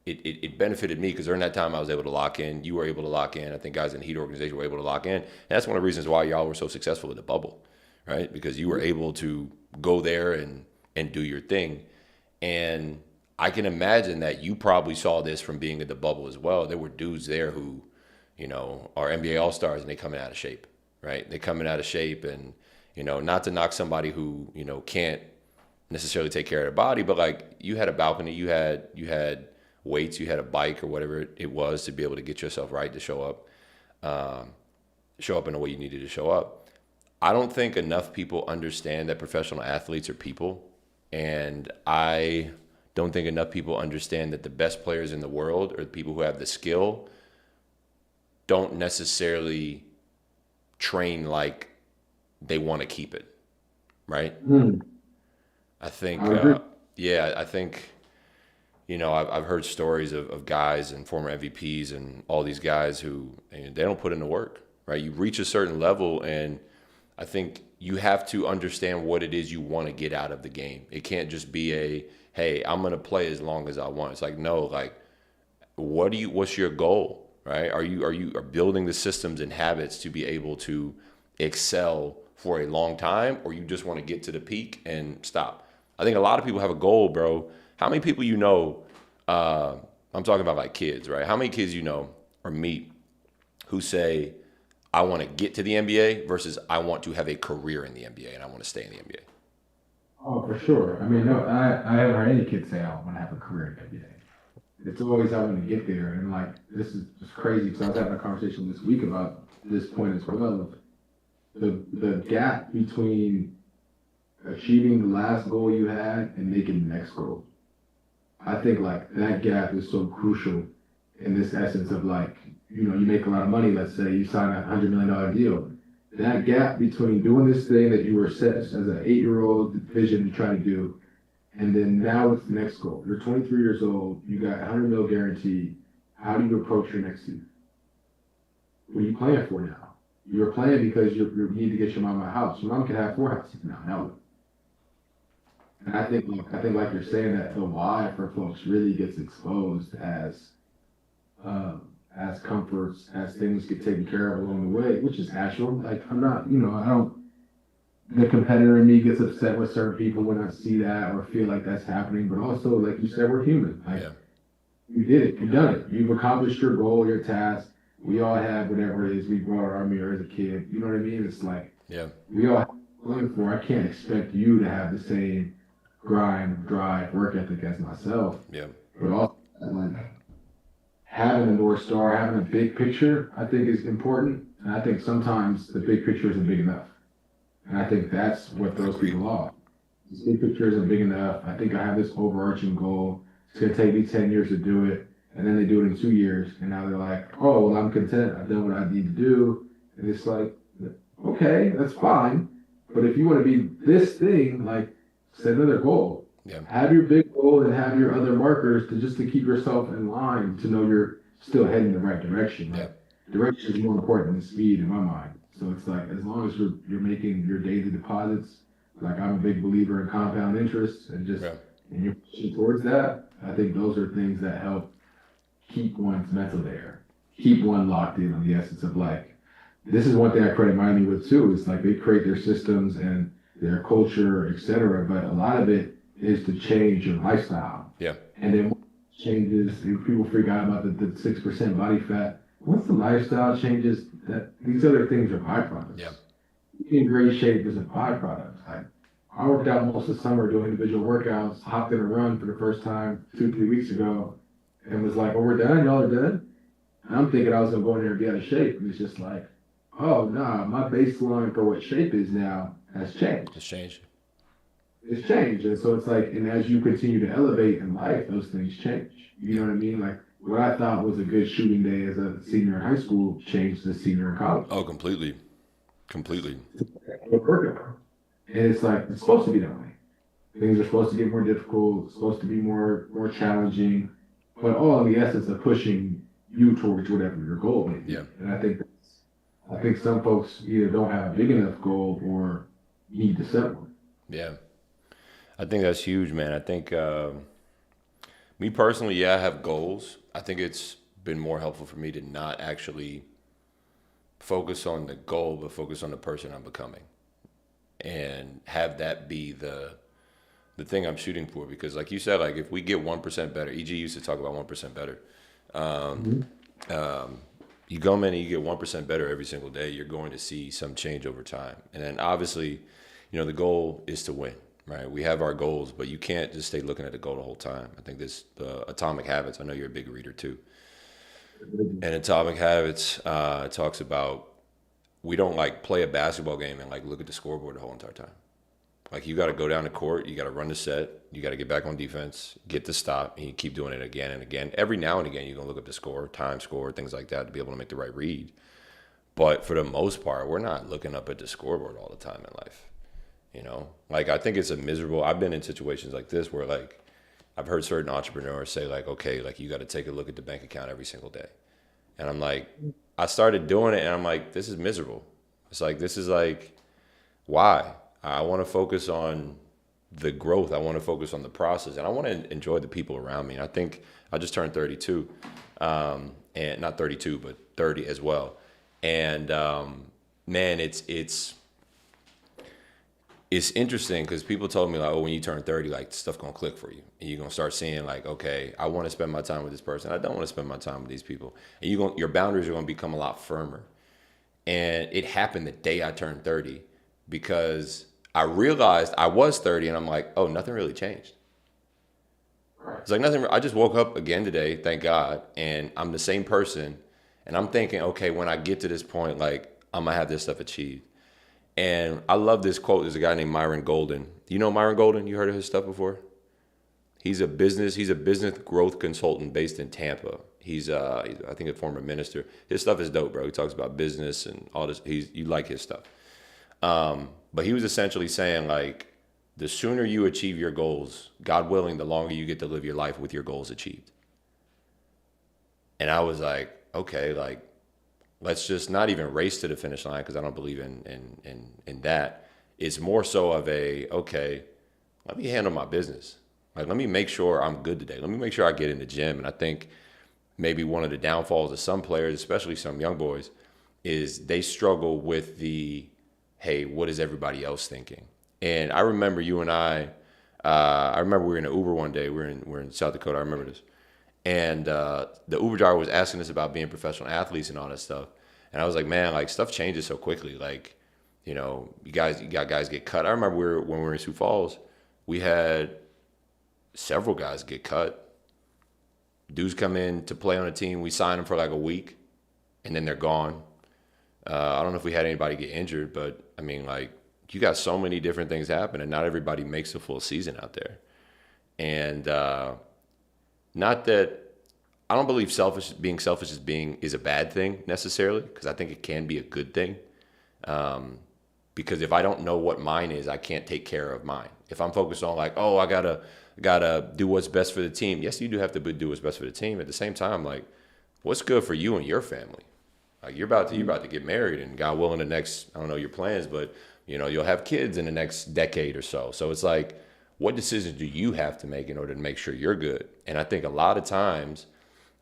Speaker 1: it benefited me because during that time I was able to lock in. You were able to lock in. I think guys in the Heat organization were able to lock in. And that's one of the reasons why y'all were so successful in the bubble, right? Because you were able to go there and do your thing. And I can imagine that you probably saw this from being in the bubble as well. There were dudes there who, are NBA All-Stars and they coming out of shape, right? They coming out of shape and, not to knock somebody who, can't necessarily take care of their body, but like you had a balcony, you had weights, you had a bike or whatever it was to be able to get yourself right to show up in the way you needed to show up. I don't think enough people understand that professional athletes are people. And I don't think enough people understand that the best players in the world or the people who have the skill don't necessarily train like they want to keep it, right?
Speaker 2: Hmm.
Speaker 1: I
Speaker 2: I
Speaker 1: think,
Speaker 2: would agree.
Speaker 1: yeah, I think, I've heard stories of guys and former MVPs and all these guys who they don't put in the work, right? You reach a certain level, and I think you have to understand what it is you want to get out of the game. It can't just be hey, I'm going to play as long as I want. It's like, no, like, what's your goal, right? Are building the systems and habits to be able to excel for a long time, or you just want to get to the peak and stop? I think a lot of people have a goal, bro. How many people uh, I'm talking about like kids, right? How many kids or meet who say, I want to get to the NBA versus I want to have a career in the NBA and I want to stay in the NBA?
Speaker 2: Oh, for sure. I mean, no, I haven't heard any kid say I want to have a career in NBA. It's always I want to get there. And like, this is just crazy because I was having a conversation this week about this point as well. Of the gap between achieving the last goal you had and making the next goal. I think like that gap is so crucial in this essence of like, you make a lot of money, let's say you sign a $100 million deal. That gap between doing this thing that you were set as an 8-year-old vision to try to do, and then now it's the next goal. You're 23 years old, you got 100 mil guarantee. How do you approach your next season? What are you playing for now? You're playing because you need to get your mom a house. Your mom can have 4 houses now. Now, and I think like you're saying that the why for folks really gets exposed as comforts, as things get taken care of along the way, which is natural. Like I'm not, I don't. The competitor in me gets upset with certain people when I see that or feel like that's happening. But also, like you said, we're human. Like
Speaker 1: Yeah,
Speaker 2: you did it, you've done it, you've accomplished your goal, your task. We all have whatever it is we brought our mirror as a kid. You know what I mean? It's like
Speaker 1: yeah,
Speaker 2: we all have to plan for. I can't expect you to have the same grind, drive, work ethic as myself.
Speaker 1: yeah,
Speaker 2: But also, like, having a North Star, having a big picture, I think is important. And I think sometimes the big picture isn't big enough. And I think that's what throws
Speaker 1: agreed.
Speaker 2: people off. This big picture isn't big enough. I think I have this overarching goal. It's going to take me 10 years to do it. And then they do it in 2 years. And now they're like, oh, well, I'm content. I've done what I need to do. And it's like, okay, that's fine. But if you want to be this thing, like, set another goal.
Speaker 1: Yeah,
Speaker 2: Have your big goal and have your other markers to keep yourself in line to know you're still heading the right direction.
Speaker 1: yeah,
Speaker 2: Like, direction is more important than speed in my mind. So it's like as long as you're making your daily deposits, like I'm a big believer in compound interest
Speaker 1: yeah,
Speaker 2: and you're pushing towards that. I think those are things that help keep one's mental there, keep one locked in on the essence of like, this is one thing I credit Miami with too. Is like they create their systems and their culture, etc. But a lot of it is to change your lifestyle.
Speaker 1: yeah,
Speaker 2: And then changes, people freak out about the 6% body fat. Once the lifestyle changes, that these other things are byproducts.
Speaker 1: yeah,
Speaker 2: Being in great shape is a byproduct. I worked out most of the summer doing individual workouts, hopped in a run for the first time 2, 3 weeks ago, and was like, oh, we're done? Y'all are done? And I'm thinking I was going to go in there and be out of shape. And it's just like, oh, nah, my baseline for what shape is now has changed.
Speaker 1: it's changed.
Speaker 2: It's changed. And so it's like, and as you continue to elevate in life, those things change. You know what I mean? Like what I thought was a good shooting day as a senior in high school changed as a senior in college.
Speaker 1: Oh, completely, completely.
Speaker 2: And it's like, it's supposed to be that way. Things are supposed to get more difficult, it's supposed to be more challenging, but all in the essence of pushing you towards whatever your goal may be.
Speaker 1: Yeah,
Speaker 2: And I think some folks either don't have a big enough goal or need to set one.
Speaker 1: yeah. I think that's huge, man. I think me personally, yeah, I have goals. I think it's been more helpful for me to not actually focus on the goal, but focus on the person I'm becoming, and have that be the thing I'm shooting for. Because, like you said, like if we get 1% better, EG used to talk about 1% better.
Speaker 2: Mm-hmm.
Speaker 1: You go in and you get 1% better every single day, you're going to see some change over time. And then obviously, the goal is to win, right? We have our goals, but you can't just stay looking at the goal the whole time. I think this the Atomic Habits. I know you're a big reader too. And Atomic Habits talks about we don't like play a basketball game and like look at the scoreboard the whole entire time. Like you got to go down the court, you got to run the set, you got to get back on defense, get the stop, and you keep doing it again and again. Every now and again, you're gonna look up the score, time score, things like that to be able to make the right read. But for the most part, we're not looking up at the scoreboard all the time in life. You know, like I think it's a miserable. I've been in situations like this where like I've heard certain entrepreneurs say like, okay, like you got to take a look at the bank account every single day, and I'm like, I started doing it, and I'm like, this is miserable. It's like this is like why I want to focus on the growth. I want to focus on the process, and I want to enjoy the people around me. And I think I just turned 32, and not 32, but 30 as well. And man, it's interesting because people told me like, oh, when you turn 30, like stuff gonna click for you, and you're gonna start seeing like, okay, I want to spend my time with this person. I don't want to spend my time with these people, and your boundaries are gonna become a lot firmer. And it happened the day I turned 30 because I realized I was 30, and I'm like, oh, nothing really changed. It's like nothing. I just woke up again today, thank God, and I'm the same person. And I'm thinking, okay, when I get to this point, like I'm gonna have this stuff achieved. And I love this quote. There's a guy named Myron Golden. You know Myron Golden? You heard of his stuff before? He's a business growth consultant based in Tampa. He's I think a former minister. His stuff is dope, bro. He talks about business and all this. You like his stuff. But he was essentially saying like, the sooner you achieve your goals, God willing, the longer you get to live your life with your goals achieved. And I was like, okay, like let's just not even race to the finish line because I don't believe in that. It's more so of a okay, let me handle my business. Like let me make sure I'm good today. Let me make sure I get in the gym. And I think maybe one of the downfalls of some players, especially some young boys, is they struggle with the hey, what is everybody else thinking? And I remember you and I remember we were in an Uber one day. We're in South Dakota. I remember this. And the Uber driver was asking us about being professional athletes and all that stuff. And I was like, man, like stuff changes so quickly. Like, you know, you got guys get cut. I remember when we were in Sioux Falls, we had several guys get cut. Dudes come in to play on a team. We sign them for like a week, and then they're gone. I don't know if we had anybody get injured, but I mean, like, you got so many different things happen, and not everybody makes a full season out there. And not that I don't believe being selfish is a bad thing necessarily, because I think it can be a good thing. Because if I don't know what mine is, I can't take care of mine. If I'm focused on like, oh, I gotta do what's best for the team. Yes, you do have to do what's best for the team. At the same time, like, what's good for you and your family? Like you're about to get married, and God willing, the next I don't know your plans, but you know you'll have kids in the next decade or so. So it's like, what decisions do you have to make in order to make sure you're good? And I think a lot of times,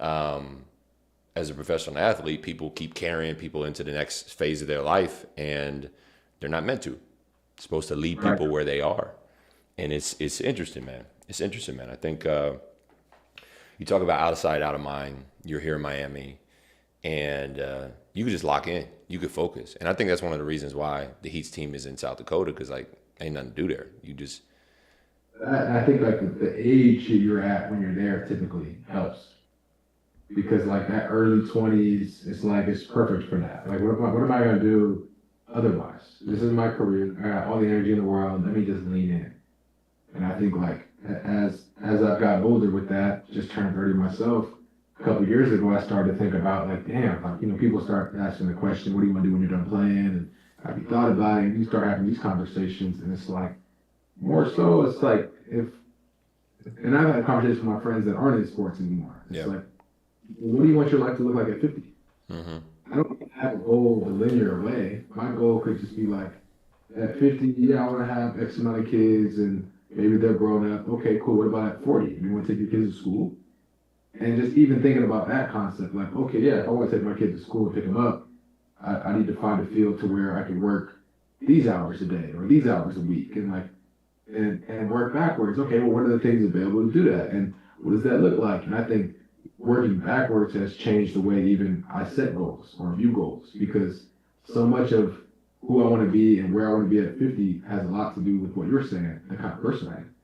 Speaker 1: as a professional athlete, people keep carrying people into the next phase of their life, and they're not meant to. It's supposed to lead
Speaker 2: Right.
Speaker 1: people where they are, and it's interesting, man. It's interesting, man. I think you talk about out of sight, out of mind. You're here in Miami, and you could just lock in. You could focus, and I think that's one of the reasons why the Heat's team is in South Dakota, because like ain't nothing to do there. You just
Speaker 2: I think like the age that you're at when you're there typically helps because like that early 20s, it's like it's perfect for that. Like what am I gonna do otherwise? This is my career. I got all the energy in the world. Let me just lean in. And I think like as I've gotten older with that, just turned 30 myself. A couple of years ago, I started to think about like, damn, like people start asking the question, what do you want to do when you're done playing? And have you thought about it? And you start having these conversations, and it's like more so, it's like if, and I've had conversations with my friends that aren't in sports anymore. It's
Speaker 1: yeah.
Speaker 2: like, what do you want your life to look like at 50?
Speaker 1: Mm-hmm.
Speaker 2: I don't have a goal a linear way. My goal could just be like, at 50, yeah, I want to have X amount of kids, and maybe they're grown up. Okay, cool. What about at 40? You want to take your kids to school? And just even thinking about that concept, like, okay, yeah, if I want to take my kids to school and pick them up, I need to find a field to where I can work these hours a day or these hours a week, and like, and work backwards. Okay, well, what are the things available to do that, and what does that look like? And I think working backwards has changed the way even I set goals or view goals, because so much of who I want to be and where I want to be at 50 has a lot to do with what you're saying, the kind of person I am.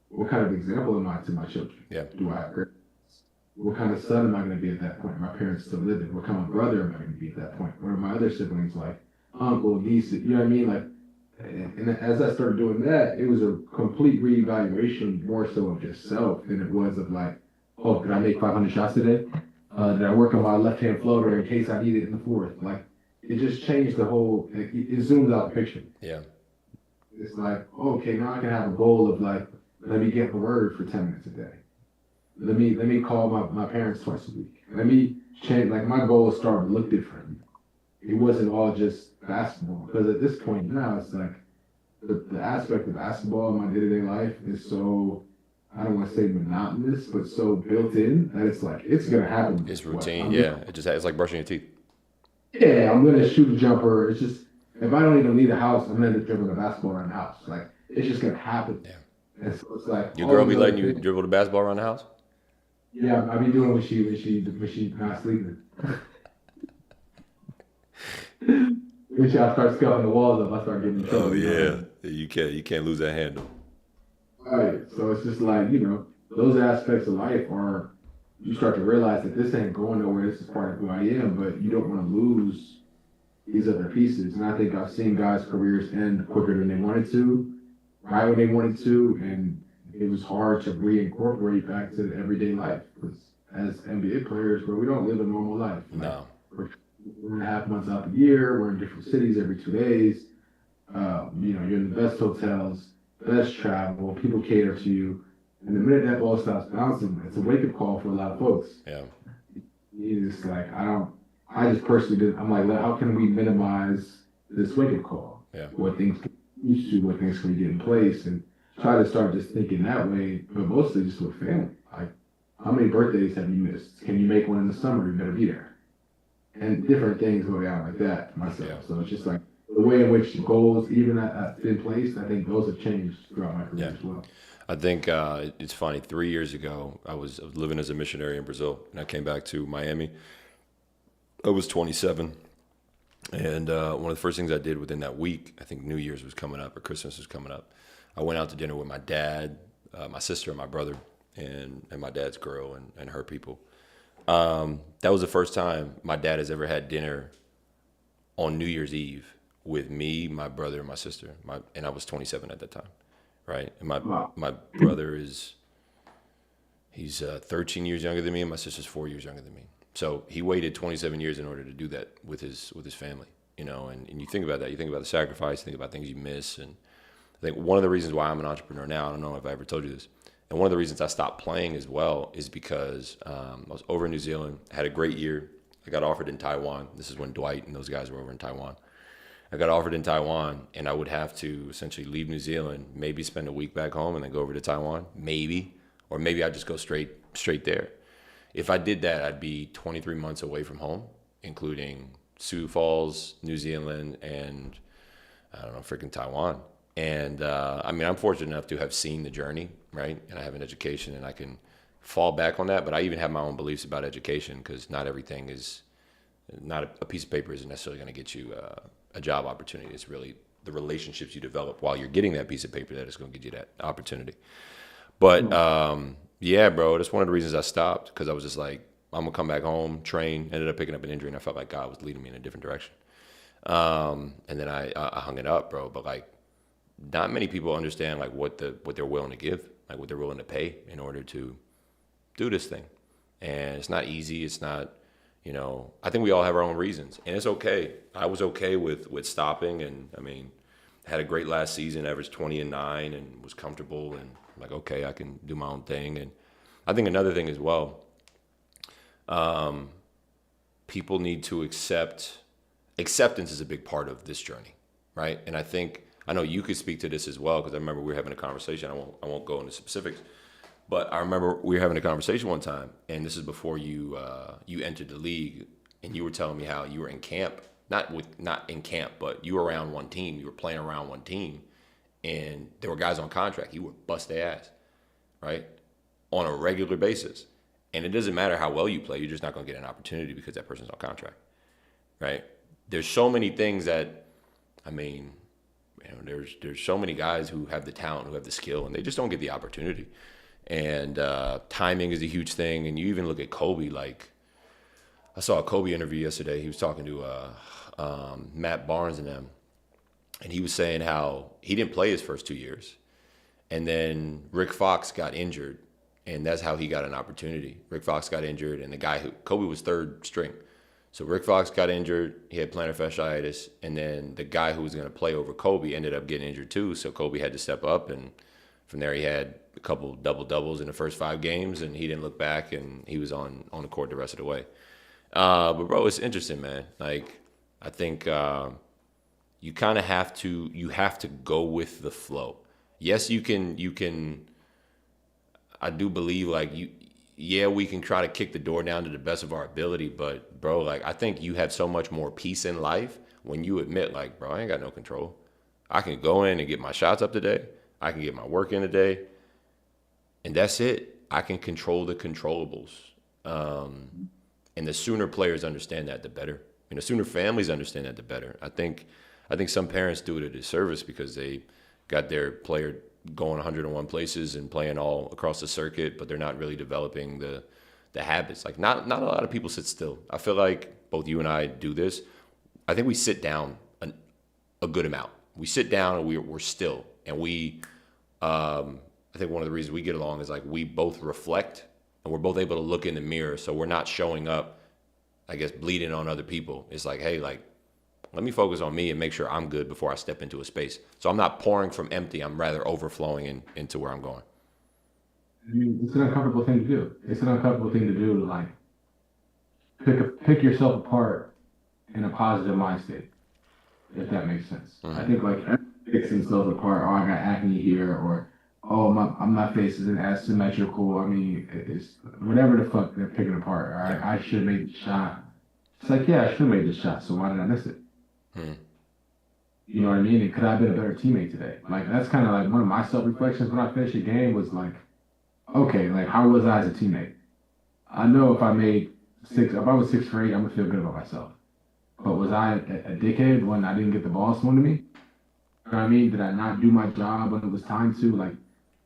Speaker 2: What kind of example am I to my children?
Speaker 1: Yeah.
Speaker 2: Do I have great? What kind of son am I going to be at that point? Are my parents still living? What kind of brother am I going to be at that point? What are my other siblings like? Uncle, niece, you know what I mean? Like, and as I started doing that, it was a complete reevaluation, more so of just self than it was of like, oh, did I make 500 shots today? Did I work on my left-hand floater in case I need it in the fourth? Like, it just changed the whole, it zoomed out the picture.
Speaker 1: Yeah.
Speaker 2: It's like, okay, now I can have a goal of like, let me get a word for 10 minutes a day. Let me call my parents twice a week. Let me change. Like my goal is starting to look different. It wasn't all just basketball because at this point now it's like the aspect of basketball in my day-to-day life is so, I don't want to say monotonous, but so built in that it's like it's gonna happen.
Speaker 1: It's
Speaker 2: What
Speaker 1: routine.
Speaker 2: I'm
Speaker 1: Yeah, it's like brushing your teeth.
Speaker 2: Yeah, I'm gonna shoot a jumper. It's just if I don't even leave the house, I'm gonna end up dribbling a basketball around the house. Like it's just gonna happen.
Speaker 1: Yeah.
Speaker 2: And so it's like
Speaker 1: Your
Speaker 2: all
Speaker 1: girl be
Speaker 2: these other
Speaker 1: letting you
Speaker 2: things.
Speaker 1: dribble the basketball around the house?
Speaker 2: Yeah, I be doing when she not sleeping. When she I start scuffing the walls up, I start getting in
Speaker 1: Oh
Speaker 2: trouble. You know what I
Speaker 1: yeah,
Speaker 2: mean?
Speaker 1: you can't lose that handle.
Speaker 2: Right. So it's just like those aspects of life are you start to realize that this ain't going nowhere. This is part of who I am, but you don't want to lose these other pieces. And I think I've seen guys' careers end quicker than they wanted to, right when they wanted to, and it was hard to reincorporate back to the everyday life. Because as NBA players, bro, we don't live a normal life. Like
Speaker 1: No.
Speaker 2: we're 4.5 months out the year, we're in different cities every 2 days. You're in the best hotels, best travel, people cater to you. And the minute that ball stops bouncing, it's a wake up call for a lot of folks.
Speaker 1: Yeah.
Speaker 2: You just like, I just personally did, I'm like, how can we minimize this wake up call?
Speaker 1: Yeah.
Speaker 2: What things can we use to, what things can we get in place? And try to start just thinking that way, but mostly just with family. Like, how many birthdays have you missed? Can you make one in the summer? You better be there. And different things go down like that for myself.
Speaker 1: Yeah.
Speaker 2: So it's just like the way in which the goals, even in place, I think those have changed throughout my career
Speaker 1: Yeah.
Speaker 2: as well.
Speaker 1: I think it's funny. 3 years ago, I was living as a missionary in Brazil, and I came back to Miami. I was 27, and one of the first things I did within that week, I think New Year's was coming up or Christmas was coming up. I went out to dinner with my dad, my sister, and my brother, and my dad's girl and her people. That was the first time my dad has ever had dinner on New Year's Eve with me, my brother, and my sister. And I was 27 at that time, right? And
Speaker 2: Wow.
Speaker 1: my brother he's 13 years younger than me, and my sister's 4 years younger than me. So he waited 27 years in order to do that with his family, And you think about that, you think about the sacrifice, you think about things you miss, and I think one of the reasons why I'm an entrepreneur now, I don't know if I ever told you this, and one of the reasons I stopped playing as well is because I was over in New Zealand, had a great year. I got offered in Taiwan. This is when Dwight and those guys were over in Taiwan. I got offered in Taiwan, and I would have to essentially leave New Zealand, maybe spend a week back home, and then go over to Taiwan, maybe, or maybe I'd just go straight there. If I did that, I'd be 23 months away from home, including Sioux Falls, New Zealand, and I don't know, freaking Taiwan. And I'm fortunate enough to have seen the journey, right? And I have an education, and I can fall back on that. But I even have my own beliefs about education because not everything is, not a piece of paper isn't necessarily going to get you a job opportunity. It's really the relationships you develop while you're getting that piece of paper that is going to get you that opportunity. But yeah, bro, that's one of the reasons I stopped because I was just like, I'm gonna come back home, train. Ended up picking up an injury, and I felt like God was leading me in a different direction. And then I hung it up, bro. But like, not many people understand like what they're willing to give, like what they're willing to pay in order to do this thing. And it's not easy. It's not, I think we all have our own reasons, and it's okay. I was okay with stopping, and had a great last season, averaged 20-9, and was comfortable, and I'm like, okay, I can do my own thing. And I think another thing as well, people need to acceptance is a big part of this journey, right? And I know you could speak to this as well because I remember we were having a conversation. I won't go into specifics, but I remember we were having a conversation one time, and this is before you entered the league, and you were telling me how you were in camp, not in camp, but you were around one team, you were playing around one team, and there were guys on contract. You would bust their ass, right, on a regular basis. And it doesn't matter how well you play, you're just not going to get an opportunity because that person's on contract, right? There's so many things that, there's so many guys who have the talent, who have the skill, and they just don't get the opportunity. And timing is a huge thing. And you even look at Kobe, like I saw a Kobe interview yesterday. He was talking to Matt Barnes and them, and he was saying how he didn't play his first 2 years. And then Rick Fox got injured, and that's how he got an opportunity. Rick Fox got injured, and the guy Kobe was third string. So Rick Fox got injured. He had plantar fasciitis, and then the guy who was going to play over Kobe ended up getting injured too. So Kobe had to step up, and from there he had a couple double doubles in the first 5 games, and he didn't look back, and he was on the court the rest of the way. But bro, it's interesting, man. Like I think you kind of have to go with the flow. Yes, you can. I do believe like you. Yeah, we can try to kick the door down to the best of our ability, but bro, like I think you have so much more peace in life when you admit, like, bro, I ain't got no control. I can go in and get my shots up today. I can get my work in today, and that's it. I can control the controllables. And the sooner players understand that, the better. And the sooner families understand that, the better. I think some parents do it a disservice because they got their player going 101 places and playing all across the circuit, but they're not really developing the habits. Like not a lot of people sit still. I feel like both you and I do this. I think we sit down a good amount. We sit down and we're still, and I think one of the reasons we get along is like we both reflect and we're both able to look in the mirror, so we're not showing up, I guess, bleeding on other people. It's like, hey, like, let me focus on me and make sure I'm good before I step into a space. So I'm not pouring from empty. I'm rather overflowing into where I'm going.
Speaker 2: I mean, it's an uncomfortable thing to do. It's an uncomfortable thing to do to like pick yourself apart in a positive mind state, if that makes sense. I think like everyone picks themselves apart. Oh, I got acne here, or oh, my face isn't as symmetrical. I mean, it's whatever the fuck they're picking apart. All right, I should have made the shot. It's like, yeah, I should have made the shot. So why did I miss it? You know what I mean? And could I have been a better teammate today? Like that's kind of like one of my self-reflections when I finished a game was like, okay, like how was I as a teammate? I know if I was 6 for 8, I'm gonna feel good about myself. But was I a dickhead when I didn't get the ball swung to me? You know what I mean? Did I not do my job when it was time to? Like,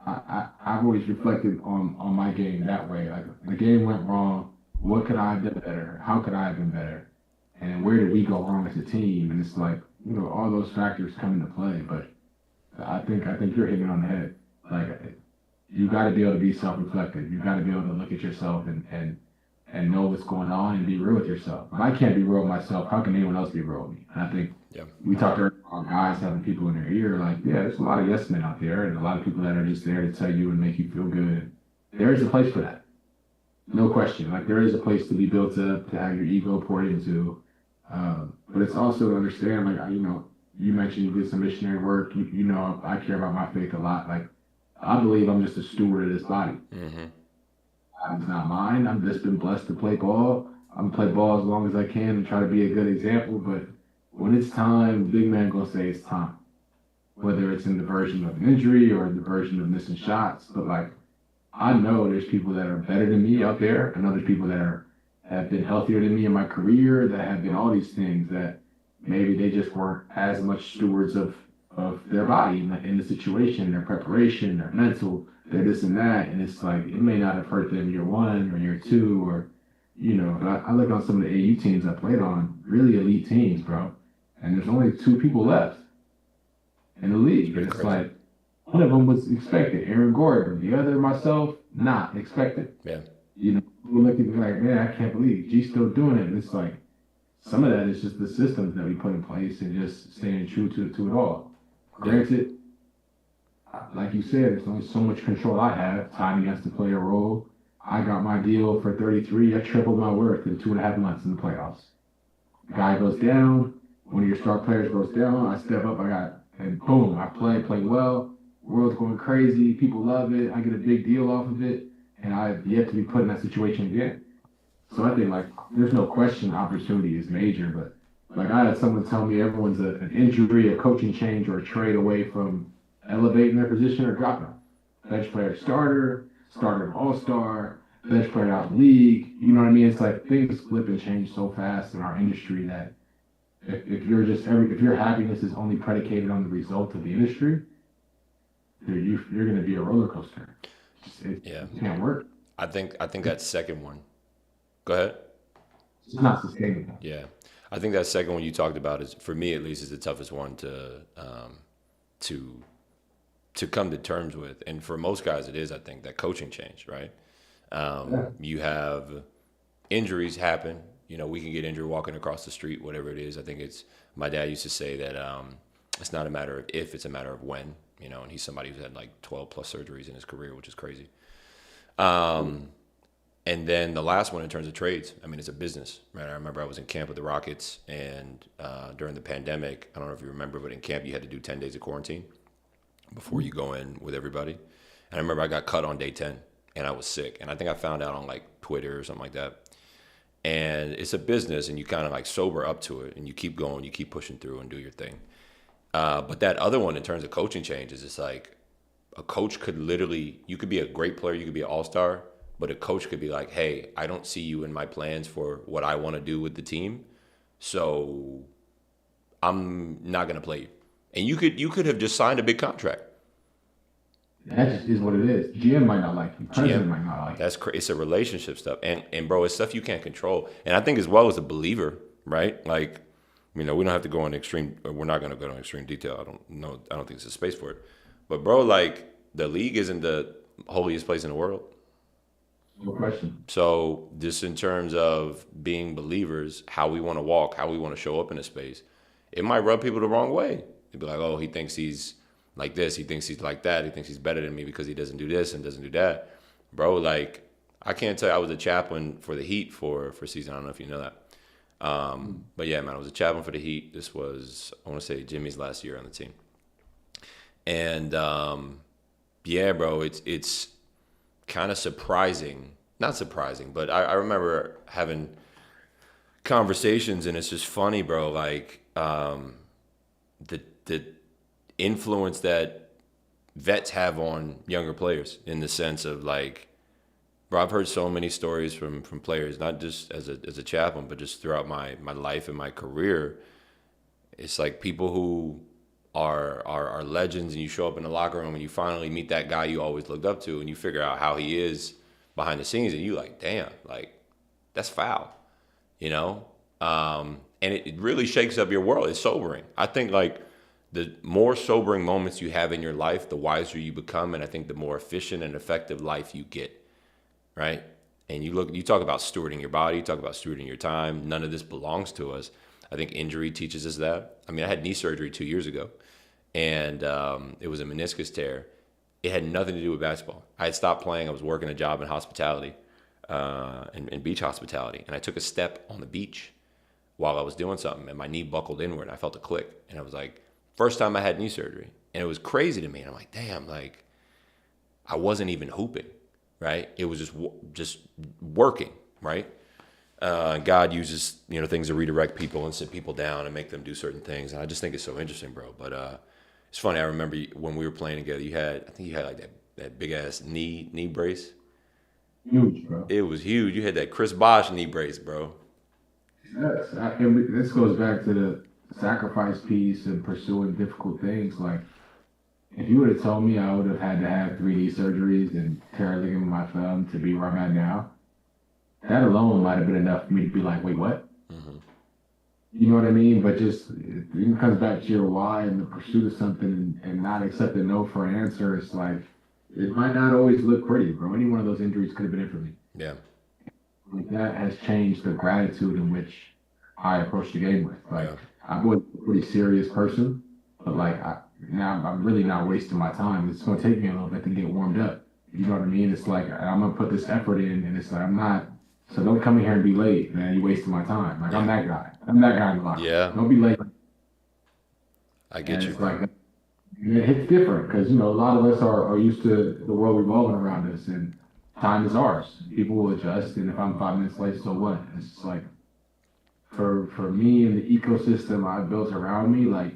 Speaker 2: I've always reflected on my game that way. Like, the game went wrong. What could I have done better? How could I have been better? And where did we go wrong as a team? And it's like, all those factors come into play. But I think you're hitting it on the head. Like, you got to be able to be self-reflective. You got to be able to look at yourself and know what's going on and be real with yourself. If I can't be real with myself, how can anyone else be real with me? And I think we talked earlier about guys having people in their ear. Like, yeah, there's a lot of yes men out there and a lot of people that are just there to tell you and make you feel good. There is a place for that. No question. Like, there is a place to be built up, to have your ego poured into. But it's also to understand, like, you mentioned you did some missionary work. I care about my faith a lot. Like, I believe I'm just a steward of this body. It's not mine. I've just been blessed to play ball. I'm gonna play ball as long as I can and try to be a good example. But when it's time, big man gonna say it's time. Whether it's in the version of an injury or the version of missing shots. But like, I know there's people that are better than me out there, and other people that have been healthier than me in my career, that have been all these things that maybe they just weren't as much stewards of their body in the situation, their preparation, their mental, their this and that. And it's like, it may not have hurt them year 1 or year 2 or, but I look on some of the AU teams I played on, really elite teams, bro. And there's only 2 people left in the league. And it's like, one of them was expected, Aaron Gordon. The other, myself, not expected.
Speaker 1: Yeah.
Speaker 2: People look at me like, man, I can't believe G's still doing it. And it's like, some of that is just the systems that we put in place and just staying true to it all. Granted, like you said, there's only so much control I have. Timing has to play a role. I got my deal for 33. I tripled my worth in 2.5 months in the playoffs. Guy goes down. One of your star players goes down. I step up. And boom, I play well. World's going crazy. People love it. I get a big deal off of it. And I've yet to be put in that situation again. So I think, like, there's no question opportunity is major. But, like, I had someone tell me everyone's an injury, a coaching change, or a trade away from elevating their position or dropping. Bench player starter all-star, bench player out of the league. You know what I mean? It's like things flip and change so fast in our industry that if your happiness is only predicated on the result of the industry, you're going to be a roller coaster. It can't work.
Speaker 1: I think that second one. Go ahead.
Speaker 2: It's not sustainable.
Speaker 1: Yeah, I think that second one you talked about is, for me at least, is the toughest one to come to terms with, and for most guys it is. I think that coaching change, right? You have injuries happen. we can get injured walking across the street, whatever it is. I think my dad used to say that it's not a matter of if, it's a matter of when, and he's somebody who's had like 12 plus surgeries in his career, which is crazy. And then the last one in terms of trades, I mean, it's a business, right? I remember I was in camp with the Rockets, and during the pandemic, I don't know if you remember, but in camp you had to do 10 days of quarantine before you go in with everybody. And I remember I got cut on day 10, and I was sick. And I think I found out on like Twitter or something like that. And it's a business, and you kind of like sober up to it, and you keep going, you keep pushing through and do your thing. But that other one in terms of coaching changes, it's like a coach could literally, you could be a great player, you could be an all-star, but a coach could be like, hey, I don't see you in my plans for what I want to do with the team, so I'm not going to play you. And you could have just signed a big contract.
Speaker 2: That just is what it is. GM might not like you. President might not like you.
Speaker 1: It's a relationship stuff. And bro, it's stuff you can't control. And I think as well as a believer, right? Like, we don't have to go on extreme, we're not going to go into extreme detail. I don't think there's a space for it. But bro, like, the league isn't the holiest place in the world.
Speaker 2: No question.
Speaker 1: So just in terms of being believers, how we want to walk, how we want to show up in a space, it might rub people the wrong way. They'd be like, oh, he thinks he's like this, he thinks he's like that, he thinks he's better than me because he doesn't do this and doesn't do that. Bro, like, I can't tell you, I was a chaplain for the Heat for a season. I don't know if you know that. But yeah, man, I was a chaplain for the Heat. This was, I want to say, Jimmy's last year on the team. And yeah, bro, it's kind of surprising. Not surprising, but I remember having conversations, and it's just funny, bro. Like, the influence that vets have on younger players, in the sense of like, bro, I've heard so many stories from players, not just as a chaplain, but just throughout my life and my career. It's like people who are legends, and you show up in the locker room and you finally meet that guy you always looked up to, and you figure out how he is behind the scenes, and you like, damn, like, that's foul, and it really shakes up your world. It's sobering. I think like the more sobering moments you have in your life, the wiser you become, and I think the more efficient and effective life you get, right? And you talk about stewarding your body, you talk about stewarding your time. None of this belongs to us. I think injury teaches us that. I mean, I had knee surgery 2 years ago, and it was a meniscus tear. It had nothing to do with basketball. I had stopped playing. I was working a job in hospitality, in beach hospitality, and I took a step on the beach while I was doing something, and my knee buckled inward. I felt a click, and I was like, first time I had knee surgery, and it was crazy to me. And I'm like, damn, like, I wasn't even hooping, right? It was just working, right? God uses things to redirect people and sit people down and make them do certain things, and I just think it's so interesting, bro. But it's funny. I remember when we were playing together, I think you had like that big ass knee brace.
Speaker 2: Huge, bro.
Speaker 1: It was huge. You had that Chris Bosh knee brace, bro.
Speaker 2: Yes, and this goes back to the sacrifice piece and pursuing difficult things. Like, if you would have told me I would have had to have 3D surgeries and tear a ligament in my thumb to be where I'm at now, that alone might have been enough for me to be like, wait, what?
Speaker 1: Mm-hmm.
Speaker 2: You know what I mean? But just, it comes back to your why and the pursuit of something, and not accept a no for an answer. It's like, it might not always look pretty, bro. Any one of those injuries could have been it for me.
Speaker 1: Yeah.
Speaker 2: Like, that has changed the gratitude in which I approach the game with. Like,
Speaker 1: Yeah.
Speaker 2: I'm a pretty serious person, but like, now I'm really not wasting my time. It's going to take me a little bit to get warmed up. You know what I mean? It's like, I'm going to put this effort in, and it's like, I'm not, so don't come in here and be late, man. You're wasting my time. Like, I'm that guy. I'm that guy in the locker room.
Speaker 1: Yeah.
Speaker 2: Don't be late.
Speaker 1: I get
Speaker 2: And
Speaker 1: you,
Speaker 2: it's
Speaker 1: bro.
Speaker 2: like, it's different because, a lot of us are used to the world revolving around us, and time is ours. People will adjust, and if I'm 5 minutes late, so what? It's just like, for me and the ecosystem I built around me, like,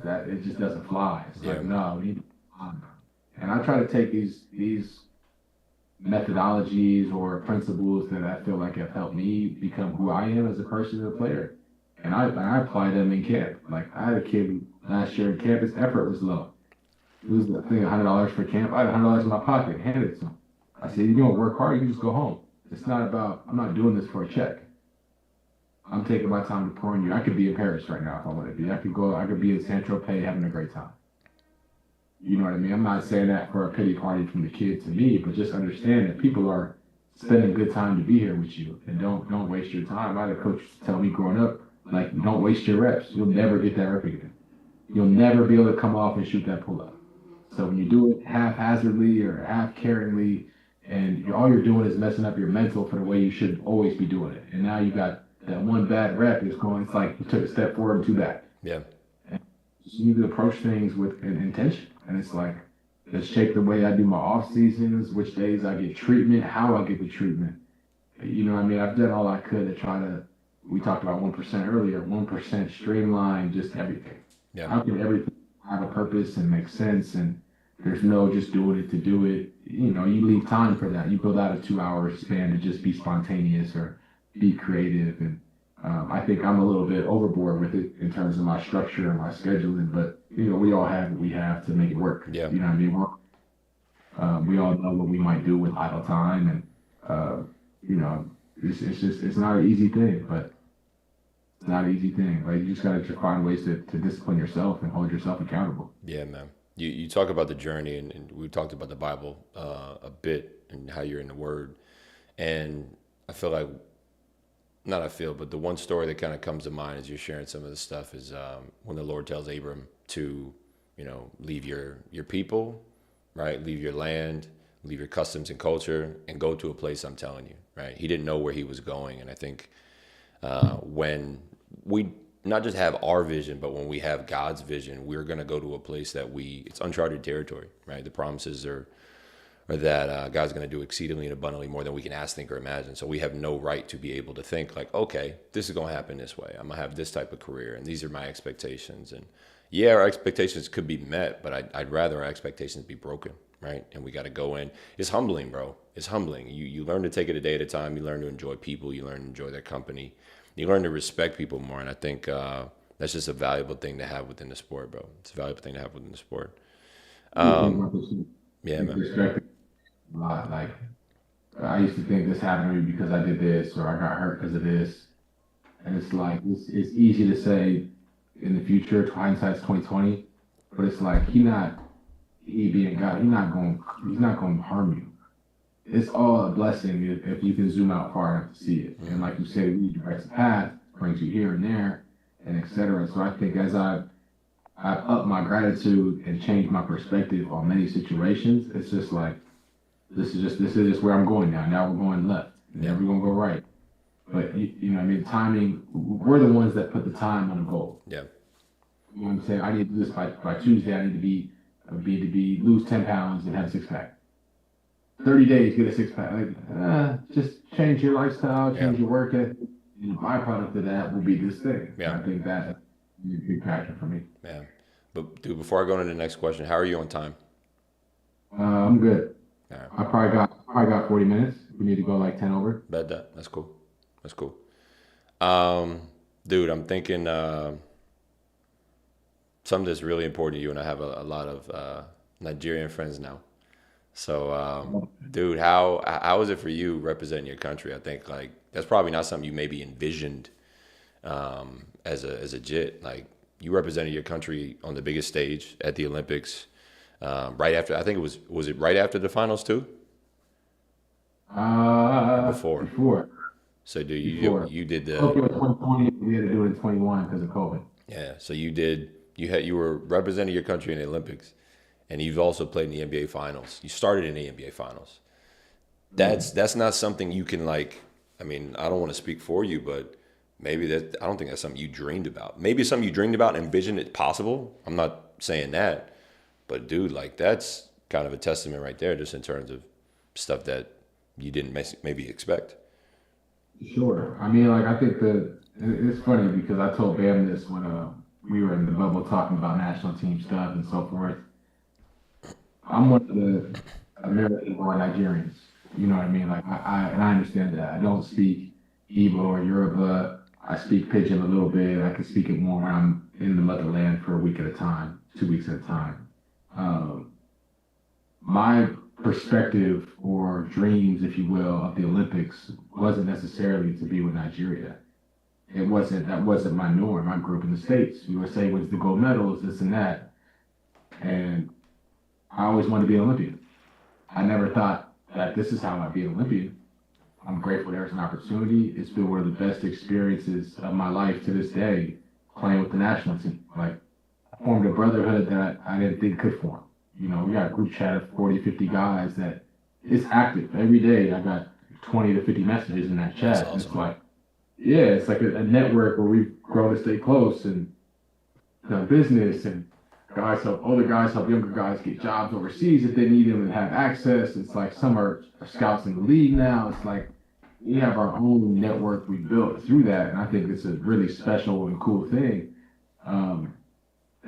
Speaker 2: that, it just doesn't fly. It's like, no, we need to fly. And I try to take these methodologies or principles that I feel like have helped me become who I am as a person and a player, and I apply them in camp. Like, I had a kid last year in camp, his effort was low. It was, I think, $100 for camp. I had $100 in my pocket, handed it to him. I said, you don't work hard, you can just go home. It's not about, I'm not doing this for a check. I'm taking my time to pour in you. I could be in Paris right now if I want to be. I could be in San Tropez having a great time. You know what I mean? I'm not saying that for a pity party from the kid to me, but just understand that people are spending good time to be here with you, and don't waste your time. I had a coach tell me growing up, like, don't waste your reps. You'll never get that rep again. You'll never be able to come off and shoot that pull up. So when you do it haphazardly or half caringly, and all you're doing is messing up your mental for the way you should always be doing it. And now you got that one bad rep is going. It's like you took a step forward and two back.
Speaker 1: Yeah.
Speaker 2: And you need to approach things with an intention. And it's like, let's shape the way I do my off seasons, which days I get treatment, how I get the treatment. You know what I mean? I've done all I could to try to. We talked about 1% earlier. 1% streamline just everything.
Speaker 1: Yeah.
Speaker 2: How can everything have a purpose and make sense? And there's no just doing it to do it. You know, you leave time for that. You build out a 2-hour span to just be spontaneous or be creative. And I think I'm a little bit overboard with it in terms of my structure and my scheduling. But, you know, we all have what we have to make it work.
Speaker 1: Yeah.
Speaker 2: You know what I mean? We all know what we might do with idle time. And, you know, it's not an easy thing, but it's not an easy thing. Like, you just got to find ways to discipline yourself and hold yourself accountable.
Speaker 1: Yeah, man. You talk about the journey, and we talked about the Bible a bit and how you're in the Word. And I feel like, but the one story that kind of comes to mind as you're sharing some of this stuff is when the Lord tells Abram to, you know, leave your people, right? Leave your land, leave your customs and culture, and go to a place I'm telling you, right? He didn't know where he was going. And I think when we not just have our vision, but when we have God's vision, we're going to go to a place that it's uncharted territory, right? The promises are that God's going to do exceedingly and abundantly more than we can ask, think, or imagine. So we have no right to be able to think like, okay, this is going to happen this way. I'm going to have this type of career, and these are my expectations. And yeah, our expectations could be met, but I'd rather our expectations be broken, right? And we got to go in. It's humbling, bro. It's humbling. You learn to take it a day at a time. You learn to enjoy people. You learn to enjoy their company. You learn to respect people more. And I think that's just a valuable thing to have within the sport, bro. It's a valuable thing to have within the sport. Yeah, man.
Speaker 2: Respect a lot. Like, I used to think this happened to me because I did this, or I got hurt because of this. And it's like, it's easy to say in the future, hindsight's 2020, but it's like, he being God, he's not going to harm you. It's all a blessing if you can zoom out far enough to see it. And like you said, it directs a path, brings you here and there, and etc. So I think as I've upped my gratitude and changed my perspective on many situations, it's just like, this is just where I'm going now. Now we're going left, and then we're going to go right. But you know what I mean? Timing, we're the ones that put the time on the goal.
Speaker 1: Yeah.
Speaker 2: You know what I'm saying? I need to do this by Tuesday. I need to be lose 10 pounds and have a 6-pack. 30 days, get a 6-pack. Like, just change your lifestyle, change your work ethic. And the byproduct of that will be this thing.
Speaker 1: Yeah.
Speaker 2: And I think that's a big factor for me.
Speaker 1: Yeah. But dude, before I go into the next question, how are you on time?
Speaker 2: I'm good.
Speaker 1: All right.
Speaker 2: I probably got 40 minutes. We need to go like 10 over.
Speaker 1: Bet that. That's cool. That's cool. Dude, I'm thinking something that's really important to you, and I have a lot of Nigerian friends now. So, dude, how is it for you representing your country? I think like that's probably not something you maybe envisioned as a Jit. Like you represented your country on the biggest stage at the Olympics right after. I think it was it right after the finals too? Before. So, dude, you did the
Speaker 2: Tokyo 2020. We had to do it in 21 because of COVID.
Speaker 1: Yeah. So you were representing your country in the Olympics. And you've also played in the NBA Finals. You started in the NBA Finals. That's not something you can like. I mean, I don't want to speak for you, but maybe I don't think that's something you dreamed about. Maybe it's something you dreamed about and envisioned it possible. I'm not saying that, but dude, like that's kind of a testament right there, just in terms of stuff that you didn't maybe expect.
Speaker 2: Sure. I mean, like I think it's funny because I told Bam this when we were in the bubble talking about national team stuff and so forth. I'm one of the American-born Nigerians. You know what I mean? Like I understand that. I don't speak Igbo or Yoruba. I speak Pidgin a little bit. I can speak it more when I'm in the motherland for a week at a time, 2 weeks at a time. My perspective or dreams, if you will, of the Olympics wasn't necessarily to be with Nigeria. That wasn't my norm. I grew up in the States. USA wins the gold medals, this and that. And I always wanted to be an Olympian. I never thought that this is how I'd be an Olympian. I'm grateful there's an opportunity. It's been one of the best experiences of my life to this day, playing with the national team. Like, I formed a brotherhood that I didn't think could form. You know, we got a group chat of 40, 50 guys that it's active every day. I got 20 to 50 messages in that
Speaker 1: That's
Speaker 2: chat. And it's
Speaker 1: awesome.
Speaker 2: like, yeah, it's like a network where we've grown to stay close and done business and older guys help younger guys get jobs overseas if they need them and have access. It's like some are scouts in the league now. It's like we have our own network we built through that, and I think it's a really special and cool thing. Um,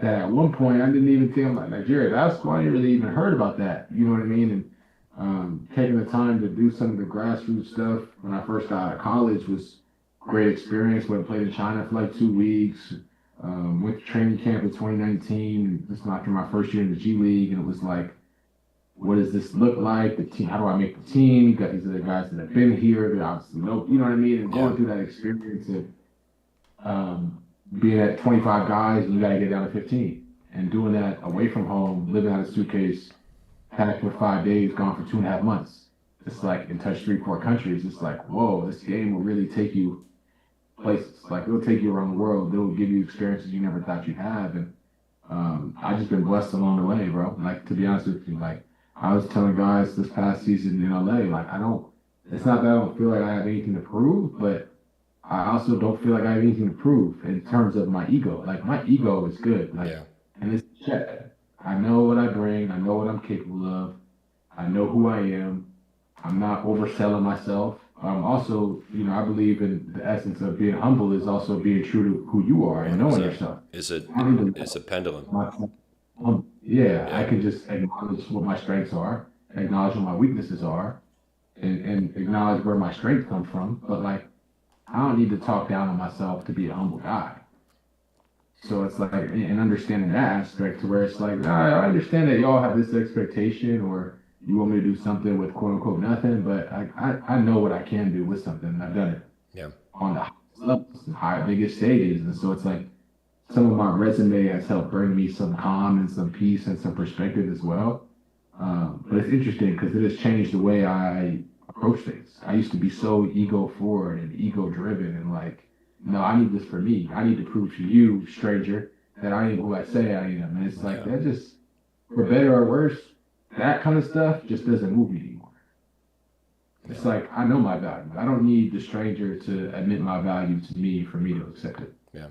Speaker 2: that at one point I didn't even think I'm like Nigeria. That's why I didn't really even heard about that. You know what I mean? And taking the time to do some of the grassroots stuff when I first got out of college was great experience. Went and played in China for like 2 weeks. Went to training camp in 2019. This was after my first year in the G League, and it was like, what does this look like? The team, how do I make the team? You got these other guys that have been here. They obviously know, you know what I mean? And
Speaker 1: Yeah.
Speaker 2: going through that experience of being at 25 guys and you got to get down to 15, and doing that away from home, living out of a suitcase, packed for 5 days, gone for 2.5 months. It's like in touch 3, 4 countries. It's like, whoa, this game will really take you places. Like it'll take you around the world. It'll give you experiences you never thought you'd have. And I just been blessed along the way, bro. Like to be honest with you, like I was telling guys this past season in LA, like I don't. It's not that I don't feel like I have anything to prove, but I also don't feel like I have anything to prove in terms of my ego. Like my ego is good. Like,
Speaker 1: Yeah.
Speaker 2: and it's check. I know what I bring. I know what I'm capable of. I know who I am. I'm not overselling myself. Also, you know, I believe in the essence of being humble is also being true to who you are and knowing
Speaker 1: 100%.
Speaker 2: yourself.
Speaker 1: It's a
Speaker 2: I don't need to
Speaker 1: it's a pendulum.
Speaker 2: myself. Yeah, I
Speaker 1: Yeah.
Speaker 2: can just acknowledge what my strengths are, acknowledge what my weaknesses are, and acknowledge where my strengths come from. But like, I don't need to talk down on myself to be a humble guy. So it's like, and understanding that aspect to where it's like, nah, I understand that y'all have this expectation or you want me to do something with quote unquote nothing, but I know what I can do with something. And I've done it
Speaker 1: Yeah.
Speaker 2: on the highest levels, the biggest stages. And so it's like some of my resume has helped bring me some calm and some peace and some perspective as well. But it's interesting because it has changed the way I approach things. I used to be so ego forward and ego driven and like, no, I need this for me. I need to prove to you, stranger, that I am who I say I am. And it's like
Speaker 1: Yeah.
Speaker 2: that just, for better or worse, that kind of stuff just doesn't move me anymore.
Speaker 1: Yeah.
Speaker 2: It's like I know my value. I don't need the stranger to admit my value to me for me to accept it.
Speaker 1: Yeah.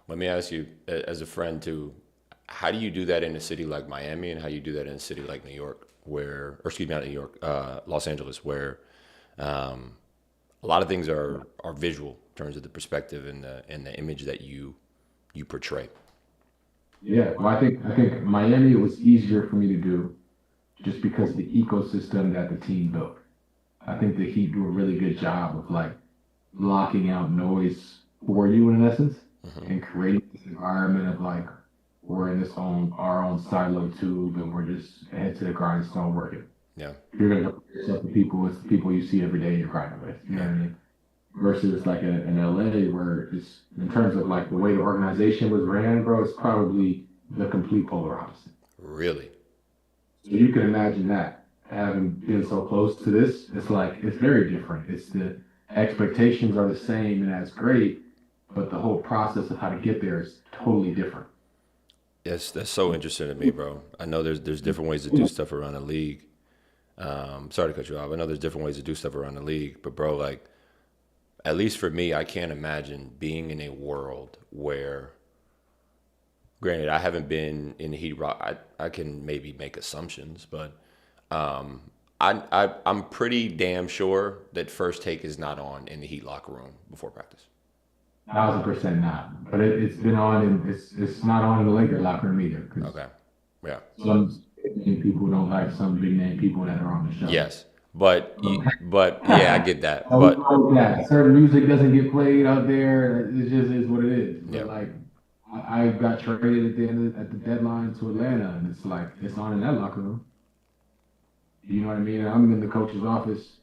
Speaker 1: Let me ask you, as a friend too, how do you do that in a city like Miami, and how you do that in a city like New York, where, or excuse me, not New York, Los Angeles, where um, a lot of things are visual in terms of the perspective and the image that you portray.
Speaker 2: Yeah, well, I think Miami it was easier for me to do just because of the ecosystem that the team built. I think the Heat do a really good job of like blocking out noise for you in essence
Speaker 1: Hmm.
Speaker 2: and creating this environment of like we're in this own our own silo tube and we're just head to the grindstone working.
Speaker 1: Yeah.
Speaker 2: If you're gonna compare yourself to people, it's the people you see every day you're grinding with. You know
Speaker 1: Yeah.
Speaker 2: what I mean? Versus like in LA where it's in terms of like the way the organization was ran, bro, it's probably the complete polar opposite.
Speaker 1: Really.
Speaker 2: So you can imagine that having been so close to this, it's like it's very different. It's the expectations are the same and that's great, but the whole process of how to get there is totally different.
Speaker 1: Yes, that's so interesting to me, bro. I know there's different ways to do stuff around the league. Sorry to cut you off. I know there's different ways to do stuff around the league, but bro, like at least for me, I can't imagine being in a world where, granted, I haven't been in the Heat Rock. I can maybe make assumptions, but I'm pretty damn sure that first take is not on in the Heat locker room before practice.
Speaker 2: 1,000% not. But it's been on and it's not on in the Laker locker room either because
Speaker 1: Okay. Yeah.
Speaker 2: some big name people don't like some big name people that are on the show.
Speaker 1: Yes. But yeah, I get that.
Speaker 2: So we
Speaker 1: But
Speaker 2: know that certain music doesn't get played out there. It just is what it is.
Speaker 1: yeah,
Speaker 2: But like, I got traded at the at the deadline to Atlanta, and it's like it's on in that locker room. You know what I mean? And I'm in the coach's office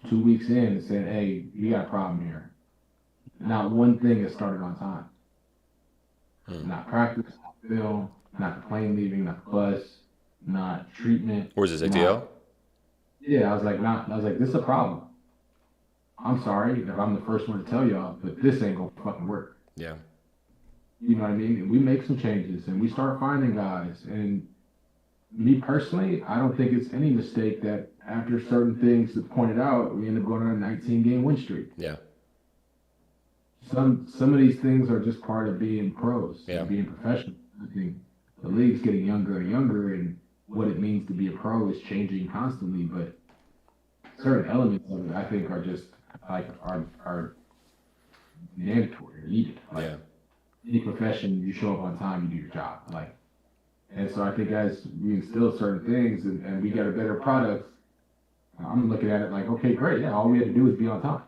Speaker 2: 2 weeks in and saying, "Hey, you got a problem here." Not one thing has started on time.
Speaker 1: hmm.
Speaker 2: Not practice, not film, not the plane leaving, not the bus, not treatment,
Speaker 1: Where's this
Speaker 2: not
Speaker 1: ATL?
Speaker 2: yeah. I was like, not. I was like, this is a problem. I'm sorry if I'm the first one to tell y'all, but this ain't gonna fucking work.
Speaker 1: Yeah.
Speaker 2: You know what I mean? And we make some changes and we start finding guys. And me personally, I don't think it's any mistake that after certain things that pointed out, we end up going on a 19-game win streak.
Speaker 1: Yeah.
Speaker 2: Some of these things are just part of being pros
Speaker 1: Yeah.
Speaker 2: and being professional. I think the league's getting younger and younger, and what it means to be a pro is changing constantly. But certain elements of it, I think, are just like are mandatory or needed. Like
Speaker 1: Yeah.
Speaker 2: any profession, you show up on time, you do your job. Like, and so I think as we instill certain things and we get a better product, I'm looking at it like, okay, great, yeah, all we had to do is be on time.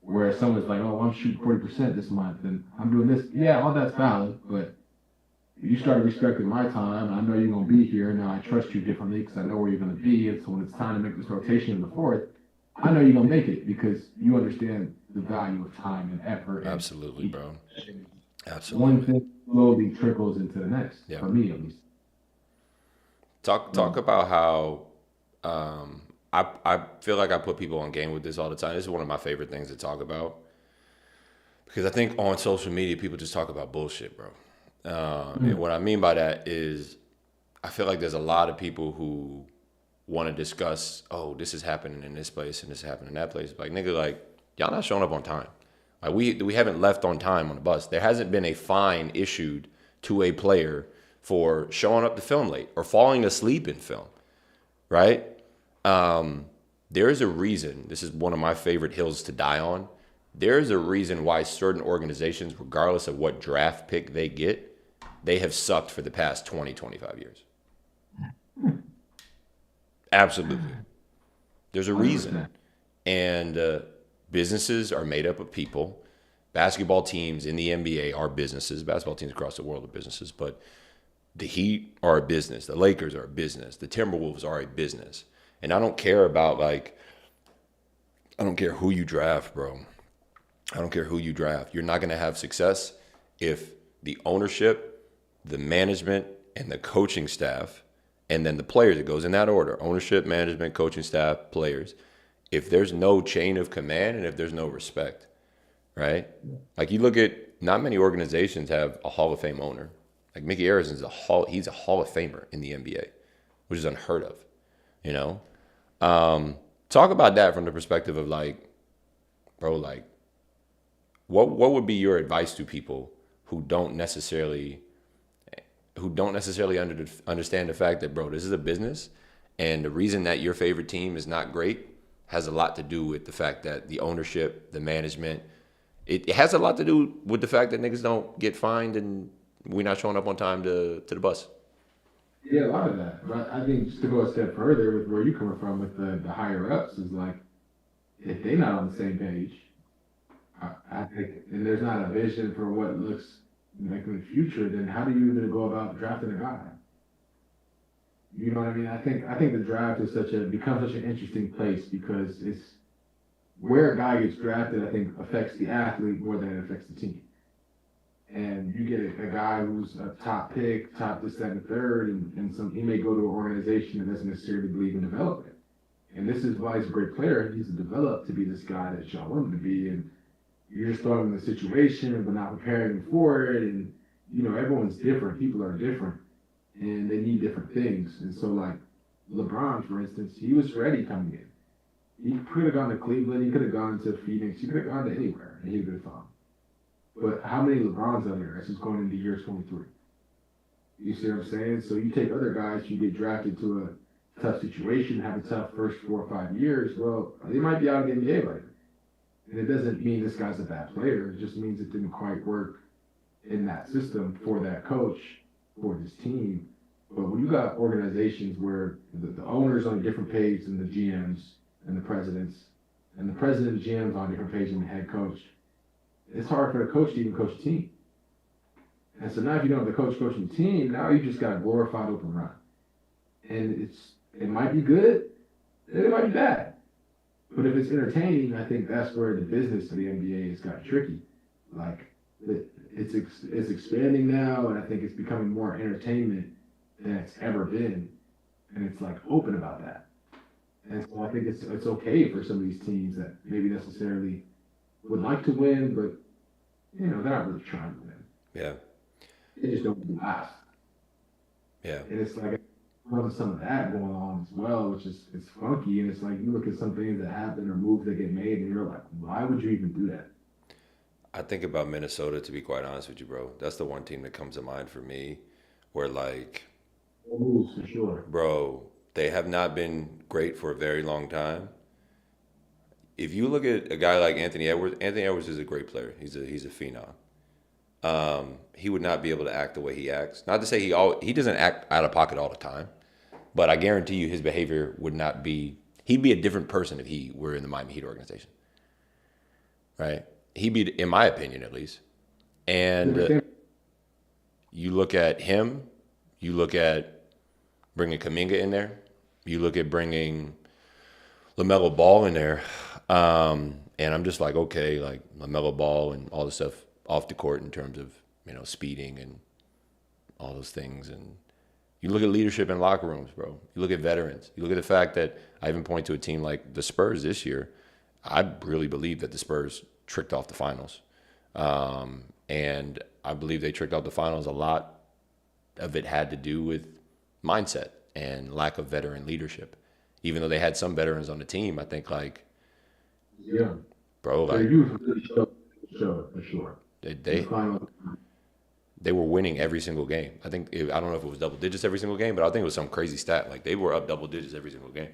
Speaker 2: Whereas someone's like, oh, I'm shooting 40% this month and I'm doing this. Yeah, all that's valid, but you started respecting my time. I know you're going to be here. Now I trust you differently because I know where you're going to be. And so when it's time to make this rotation in the fourth, I know you're going to make it because you understand the value of time and effort.
Speaker 1: Absolutely, bro.
Speaker 2: And
Speaker 1: Absolutely.
Speaker 2: one thing slowly trickles into the next,
Speaker 1: Yeah.
Speaker 2: for me at least.
Speaker 1: Talk about how I feel like I put people on game with this all the time. This is one of my favorite things to talk about because I think on social media people just talk about bullshit, bro. And what I mean by that is I feel like there's a lot of people who want to discuss, oh, this is happening in this place and this is happening in that place. Like, nigga, like, y'all not showing up on time. Like, we haven't left on time on the bus. There hasn't been a fine issued to a player for showing up to film late or falling asleep in film, right? There is a reason. This is one of my favorite hills to die on. There is a reason why certain organizations, regardless of what draft pick they get, they have sucked for the past 20, 25 years. Absolutely. There's a reason. And businesses are made up of people. Basketball teams in the NBA are businesses. Basketball teams across the world are businesses. But the Heat are a business. The Lakers are a business. The Timberwolves are a business. And I don't care about, like, I don't care who you draft, bro. I don't care who you draft. You're not going to have success if the ownership, the management, and the coaching staff, and then the players, it goes in that order: ownership, management, coaching staff, players. If there's no chain of command and if there's no respect, right? Like, you look at, not many organizations have a Hall of Fame owner. Like, Mickey Arizon's he's a Hall of Famer in the NBA, which is unheard of, you know? Talk about that from the perspective of, like, bro, like, what would be your advice to people who don't necessarily understand the fact that, bro, this is a business, and the reason that your favorite team is not great has a lot to do with the fact that the ownership, the management, it has a lot to do with the fact that niggas don't get fined and we're not showing up on time to the bus.
Speaker 2: Yeah, a lot of that. But I think just to go a step further with where you're coming from with the higher ups is like, if they're not on the same page, I think, and there's not a vision for what it looks like in the future, then how do you even go about drafting a guy? You know what I mean? I think the draft is becomes such an interesting place because it's where a guy gets drafted, I think, affects the athlete more than it affects the team. And you get a guy who's a top pick, top this, that, and third, and he may go to an organization that doesn't necessarily believe in development. And this is why he's a great player. He needs to develop to be this guy that y'all want him to be. And you're just throwing him in the situation, but not preparing him for it. And, you know, everyone's different. People are different. And they need different things. And so, like, LeBron, for instance, he was ready coming in. He could have gone to Cleveland. He could have gone to Phoenix. He could have gone to anywhere, and he would have been fine. But how many LeBrons are there as he's going into year 23? You see what I'm saying? So you take other guys, you get drafted to a tough situation, have a tough first 4 or 5 years. Well, they might be out of the NBA later. And it doesn't mean this guy's a bad player. It just means it didn't quite work in that system for that coach, for this team. But when you got organizations where the owner's on a different page than the GMs and the presidents, and the president and GM's on a different page than the head coach, it's hard for the coach to even coach a team. And so now if you don't have the coach coaching the team, now you just got a glorified open run. And it might be good, it might be bad. But if it's entertaining, I think that's where the business of the NBA has got tricky. Like, it's expanding now, and I think it's becoming more entertainment than it's ever been. And it's like open about that. And so I think it's okay for some of these teams that maybe necessarily would like to win, but they're not really trying to win.
Speaker 1: Yeah.
Speaker 2: They just don't last.
Speaker 1: Yeah.
Speaker 2: And it's like some of that going on as well, which is it's funky. And it's like you look at some things that happen or moves that get made, and you're like, why would you even do that?
Speaker 1: I think about Minnesota, to be quite honest with you, bro. That's the one team that comes to mind for me where, like,
Speaker 2: Moves for sure.
Speaker 1: bro, they have not been great for a very long time. If you look at a guy like Anthony Edwards is a great player. He's a phenom. He would not be able to act the way he acts. Not to say he doesn't act out of pocket all the time, but I guarantee you his behavior would not be. He'd be a different person if he were in the Miami Heat organization, right? He'd be, in my opinion, at least. And you look at him, you look at bringing Kuminga in there, you look at bringing LaMelo Ball in there, and I'm just like, okay, like LaMelo Ball and all the stuff off the court in terms of speeding and all those things. And you look at leadership in locker rooms, bro. You look at veterans. You look at the fact that I even point to a team like the Spurs this year. I really believe that the Spurs tricked off the finals. And I believe they tricked off the finals. A lot of it had to do with mindset and lack of veteran leadership. Even though they had some veterans on the team, I think, like,
Speaker 2: Yeah.
Speaker 1: bro,
Speaker 2: Their
Speaker 1: like
Speaker 2: youth really showed for sure.
Speaker 1: they
Speaker 2: In the
Speaker 1: they,
Speaker 2: final,
Speaker 1: they were winning every single game. I don't know if it was double digits every single game, but I think it was some crazy stat. Like they were up double digits every single game.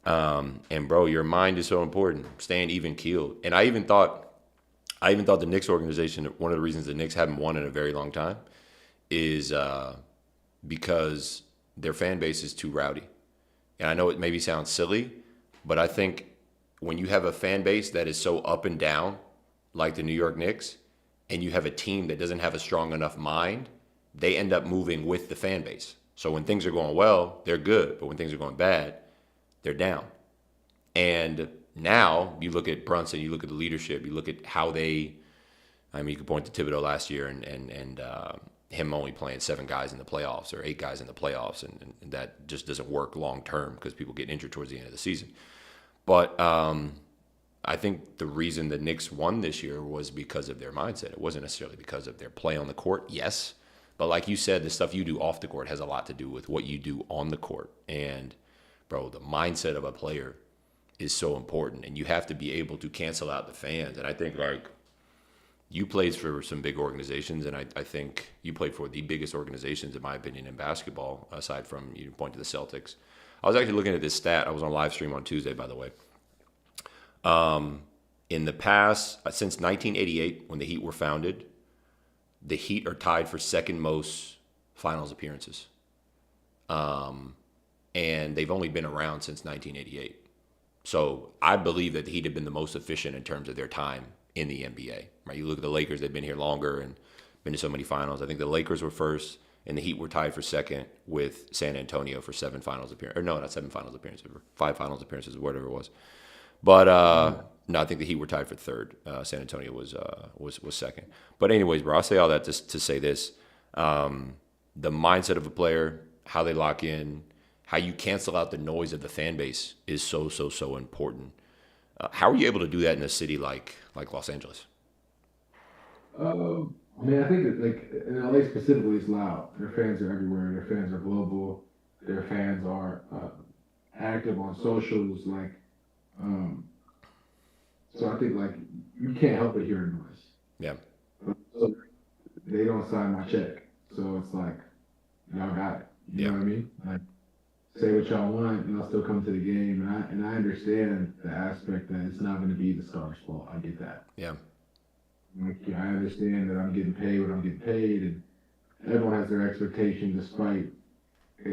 Speaker 1: And bro, your mind is so important. Staying even keeled. And I even thought the Knicks organization, one of the reasons the Knicks haven't won in a very long time is because their fan base is too rowdy. And I know it maybe sounds silly, but I think when you have a fan base that is so up and down, like the New York Knicks, and you have a team that doesn't have a strong enough mind, they end up moving with the fan base. So when things are going well, they're good. But when things are going bad, they're down. And now you look at Brunson, you look at the leadership, you look at how you could point to Thibodeau last year and him only playing 7 guys in the playoffs or 8 guys in the playoffs. And that just doesn't work long term because people get injured towards the end of the season. But I think the reason the Knicks won this year was because of their mindset. It wasn't necessarily because of their play on the court, yes. But like you said, the stuff you do off the court has a lot to do with what you do on the court. And, bro, the mindset of a player is so important. And you have to be able to cancel out the fans. And I think, like, you played for some big organizations, and I think you played for the biggest organizations, in my opinion, in basketball, aside from you point to the Celtics. I was actually looking at this stat. I was on live stream on Tuesday, by the way. In the past, since 1988, when the Heat were founded, the Heat are tied for second most finals appearances. And they've only been around since 1988. So I believe that the Heat have been the most efficient in terms of their time in the NBA. Right? You look at the Lakers; they've been here longer and been to so many finals. I think the Lakers were first, and the Heat were tied for second with San Antonio for 7 finals appearances. Or no, not 7 finals appearances, 5 finals appearances, whatever it was. But no, I think the Heat were tied for third. San Antonio was second. But anyways, bro, I'll say all that to say this: the mindset of a player, how they lock in, how you cancel out the noise of the fan base is so important. How are you able to do that in a city like Los Angeles?
Speaker 2: I mean, I think that like in LA specifically, it's loud. Their fans are everywhere. Their fans are global. Their fans are active on socials. Like, um, so I think like you can't help but hear noise.
Speaker 1: Yeah,
Speaker 2: So they don't sign my check, so it's like y'all got it. You
Speaker 1: yeah,
Speaker 2: know what I mean? Like, say what y'all want, and I'll still come to the game. And I understand the aspect that it's not going to be the star's fault. I get that.
Speaker 1: yeah,
Speaker 2: Like, yeah, I understand that I'm getting paid what I'm getting paid, and everyone has their expectation, despite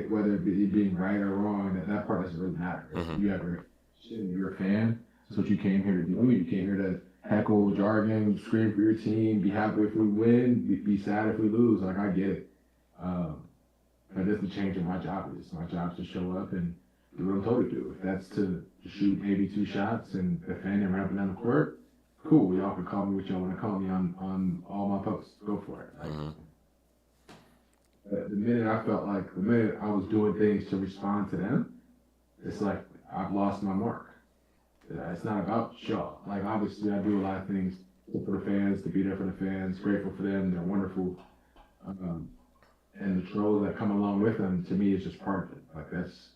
Speaker 2: whether it be being right or wrong. That part doesn't really matter.
Speaker 1: mm-hmm.
Speaker 2: You have your you're a fan. That's what you came here to do. You came here to heckle jargon, scream for your team, be happy if we win, be sad if we lose. Like I get it. That doesn't change what my job is. My job is to show up and do what I'm told to do. If that's to shoot maybe 2 shots and defend and run up and down the court, cool. Y'all can call me what y'all want to call me on all my posts. Go for it. Like,
Speaker 1: Mm-hmm.
Speaker 2: the minute I was doing things to respond to them, it's like I've lost my mark. It's not about show. Like obviously, I do a lot of things for the fans to be there for the fans. Grateful for them. They're wonderful. Um, and the trolls that come along with them, to me, is just part of it. Like that's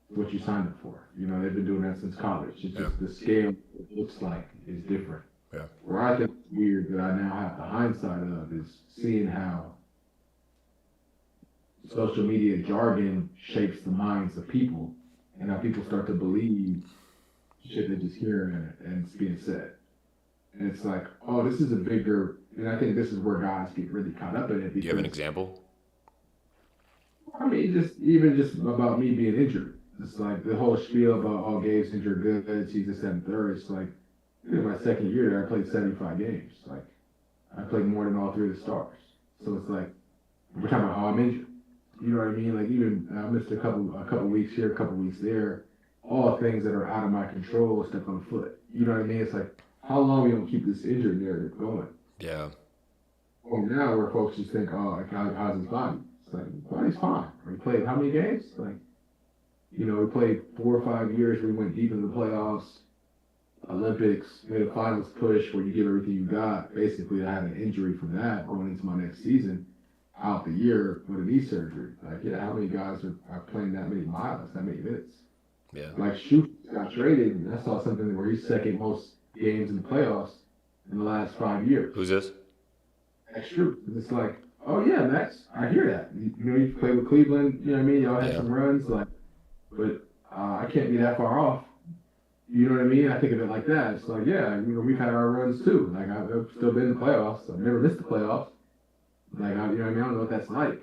Speaker 2: what you signed up for. You know, they've been doing that since college. It's just the scale it looks like is different.
Speaker 1: Yeah.
Speaker 2: Where I think it's weird that I now have the hindsight of is seeing how social media jargon shapes the minds of people and how people start to believe shit they just hear and it's being said. And it's like, oh, this is a bigger, and I think this is where guys get really caught up in it.
Speaker 1: Do you have an example?
Speaker 2: I mean, just about me being injured. It's like the whole spiel about, oh, Gabe's injured good, he's this, that, and third. It's like, in my second year there, I played 75 games. Like, I played more than all three of the stars. So it's like, we're talking about how I'm injured. You know what I mean? Like, even I missed a couple weeks here, a couple weeks there. All things that are out of my control, step on the foot. You know what I mean? It's like, how long are we going to keep this injured narrative going?
Speaker 1: Yeah.
Speaker 2: Well, now where folks just think, oh, like, how's his body? It's like, his body's fine. We played how many games? Like, you know, we played 4 or 5 years. We went deep into the playoffs, Olympics, made a finals push where you give everything you got. Basically, I had an injury from that going into my next season, out the year with a knee surgery. Like, yeah, how many guys are playing that many miles, that many minutes?
Speaker 1: Yeah.
Speaker 2: Like, Shoot got traded, and I saw something where he's second most games in the playoffs in the last 5 years.
Speaker 1: Who's this?
Speaker 2: That's true. It's like, oh yeah, Max, I hear that. You know, you play with Cleveland, you know what I mean? Y'all had some runs, like, but I can't be that far off. You know what I mean? I think of it like that. It's like, yeah, you know, we've had our runs too. Like, I've still been in the playoffs. I've never missed the playoffs. Like, you know what I mean? I don't know what that's like.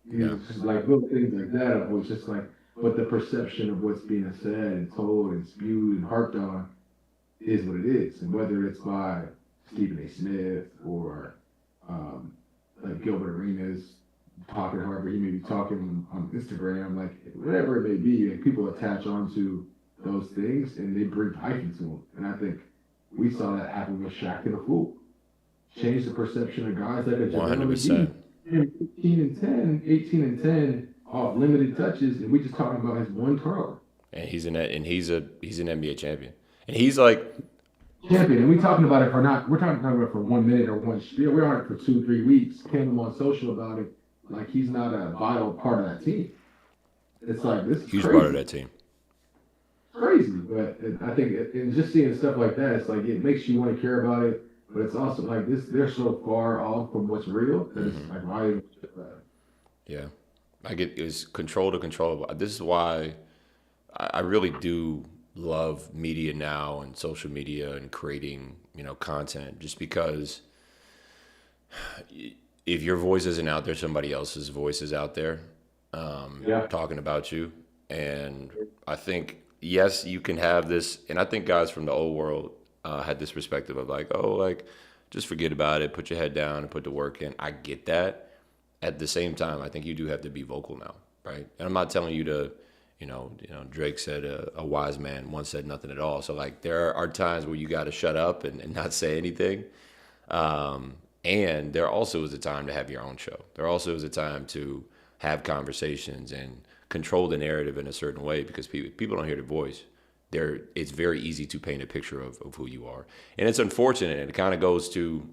Speaker 2: You know, it's just like little things like that. It was just like, but the perception of what's being said and told and spewed and harped on is what it is. And whether it's by Stephen A. Smith or like Gilbert Arenas talking however he may be talking on Instagram, like whatever it may be, like, people attach onto those things and they bring hype into them. And I think we saw that happen with Shaq and the Fool. Change the perception of guys like a
Speaker 1: 100%.
Speaker 2: 15 and 10, 18 and 10 off limited touches, and we just talking about his one turnover.
Speaker 1: And he's an NBA champion. And he's like
Speaker 2: champion, and we're talking about it for 1 minute or one spiel. We're on it for 2-3 weeks. Came him on social about it, like he's not a vital part of that team. It's like this is
Speaker 1: huge
Speaker 2: crazy.
Speaker 1: Part of that team.
Speaker 2: Crazy, but I think and just seeing stuff like that, it's like it makes you want to care about it. But it's also like this, they're so far off from what's real that it's like, why even shit about it?
Speaker 1: Yeah. I get it's control to control. This is why I really do love media now and social media and creating, you know, content, just because if your voice isn't out there, somebody else's voice is out there talking about you. And I think, yes, you can have this. And I think guys from the old world had this perspective of like, oh, like, just forget about it, put your head down and put the work in. I get that. At the same time, I think you do have to be vocal now, right? And I'm not telling you to, you know, Drake said a wise man once said nothing at all. So like there are times where you got to shut up and not say anything. And there also is a time to have your own show. There also is a time to have conversations and control the narrative in a certain way, because people don't hear the voice. It's very easy to paint a picture of who you are. And it's unfortunate, and it kind of goes to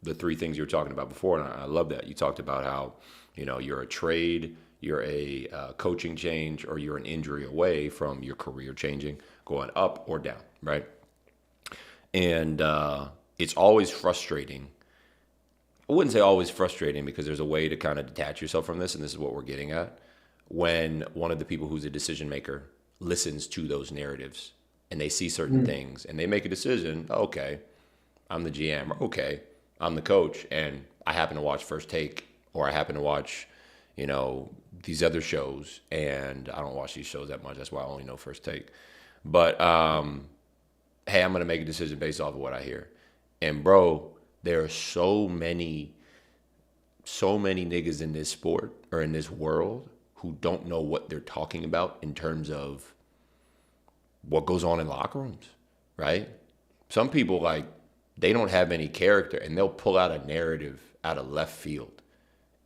Speaker 1: the three things you were talking about before, and I love that. You talked about how, you know, you're a trade, you're a coaching change, or you're an injury away from your career changing, going up or down, right? And it's always frustrating. I wouldn't say always frustrating, because there's a way to kind of detach yourself from this, and this is what we're getting at, when one of the people who's a decision maker listens to those narratives and they see certain things and they make a decision. Okay, I'm the GM. Okay, I'm the coach, and I happen to watch First Take, or I happen to watch, you know, these other shows, and I don't watch these shows that much. That's why I only know First Take. But hey, I'm gonna make a decision based off of what I hear. And bro, there are so many niggas in this sport or in this world who don't know what they're talking about in terms of what goes on in locker rooms, right? Some people, like, they don't have any character, and they'll pull out a narrative out of left field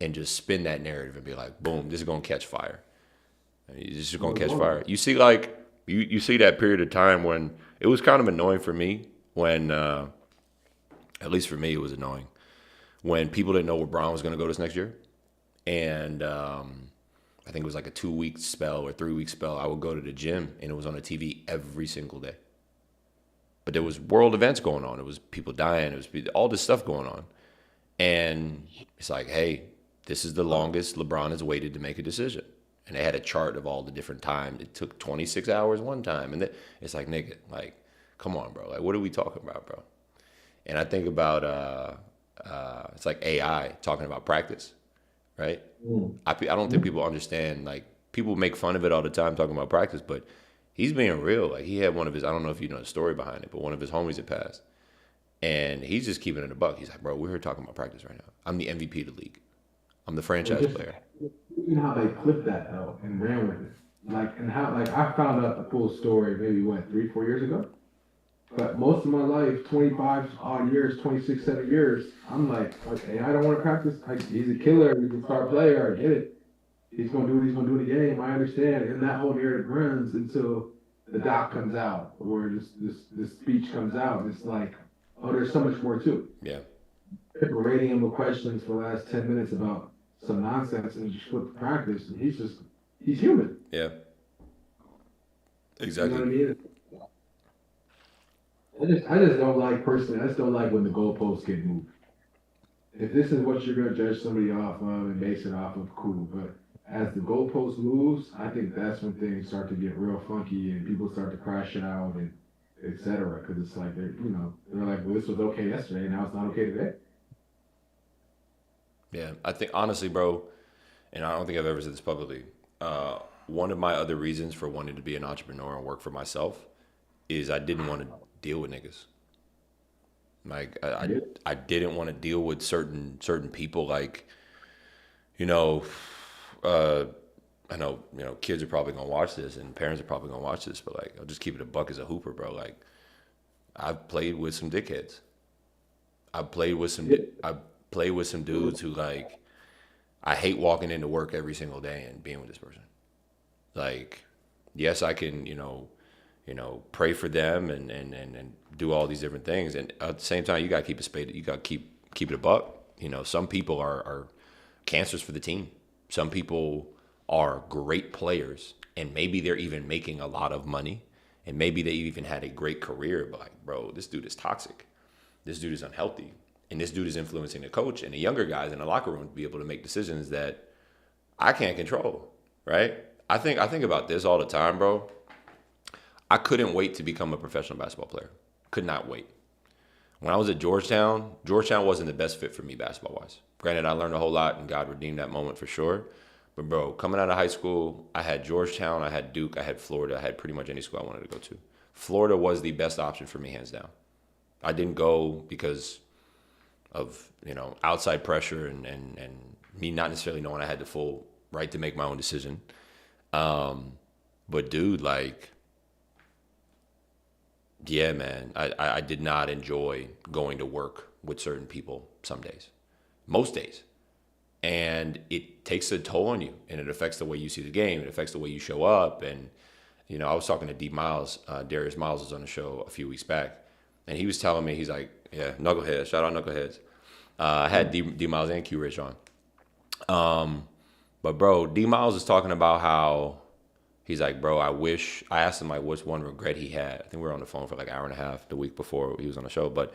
Speaker 1: and just spin that narrative and be like, boom, this is going to catch fire. I mean, this is going to catch fire. You see, like, You see that period of time when it was kind of annoying for me when, at least for me, it was annoying when people didn't know where Brown was going to go this next year. And I think it was like a 2-week spell or 3-week spell. I would go to the gym and it was on the TV every single day. But there was world events going on. It was people dying. It was all this stuff going on. And it's like, hey, this is the longest LeBron has waited to make a decision. And they had a chart of all the different times. It took 26 hours one time. And it's like, nigga, like, come on, bro. Like, what are we talking about, bro? And I think about, it's like AI talking about practice, right? I don't think people understand, like, people make fun of it all the time talking about practice, but he's being real. Like, he had one of his, I don't know if you know the story behind it, but one of his homies had passed. And he's just keeping it a buck. He's like, bro, we're here talking about practice right now. I'm the MVP of the league. I'm the franchise player.
Speaker 2: Even how they flipped that though and ran with it, like and how like I found out the full story maybe what 3-4 years ago. But most of my life, 25 odd years, 26, 7 years, I'm like, okay, I don't want to practice. Like, he's a killer. He's a star player. I get it. He's going to do what he's going to do in the game. I understand. And that whole narrative runs until the doc comes out or this speech comes out. And it's like, oh, there's so much more to it.
Speaker 1: Yeah.
Speaker 2: People rating him with questions for the last 10 minutes about some nonsense and just flip the practice. And he's human.
Speaker 1: Yeah. Exactly.
Speaker 2: You know what I mean? I just don't like personally. I just don't like when the goalposts get moved. If this is what you're gonna judge somebody off of and base it off of, cool. But as the goalpost moves, I think that's when things start to get real funky and people start to crash it out and etc. Because it's like they're like, well, this was okay yesterday, now it's not okay today.
Speaker 1: Yeah, I think honestly, bro, and I don't think I've ever said this publicly. One of my other reasons for wanting to be an entrepreneur and work for myself is I didn't want to deal with niggas. Like I didn't want to deal with certain people. Like, you know, I know kids are probably gonna watch this and parents are probably gonna watch this, but like I'll just keep it a buck as a hooper, bro. Like I've played with some dickheads. I've played with some dudes who like I hate walking into work every single day and being with this person. Like, yes, I can pray for them and do all these different things. And at the same time, you got to keep it spade. You got to keep it a buck. Some people are cancers for the team. Some people are great players, and maybe they're even making a lot of money, and maybe they even had a great career. But like, bro, this dude is toxic. This dude is unhealthy, and this dude is influencing the coach and the younger guys in the locker room to be able to make decisions that I can't control. Right? I think about this all the time, bro. I couldn't wait to become a professional basketball player. Could not wait. When I was at Georgetown wasn't the best fit for me basketball-wise. Granted, I learned a whole lot, and God redeemed that moment for sure. But, bro, coming out of high school, I had Georgetown, I had Duke, I had Florida, I had pretty much any school I wanted to go to. Florida was the best option for me, hands down. I didn't go because of, outside pressure and me not necessarily knowing I had the full right to make my own decision. But, dude, like, yeah, man, I did not enjoy going to work with certain people some days, most days. And it takes a toll on you, and it affects the way you see the game. It affects the way you show up. And, I was talking to D Miles. Darius Miles was on the show a few weeks back, and he was telling me, he's like, yeah, Knuckleheads, shout out Knuckleheads. I had D Miles and Q Rich on. But, bro, D Miles is talking about how he's like, bro, I asked him, like, what's one regret he had. I think we were on the phone for like an hour and a half the week before he was on the show. But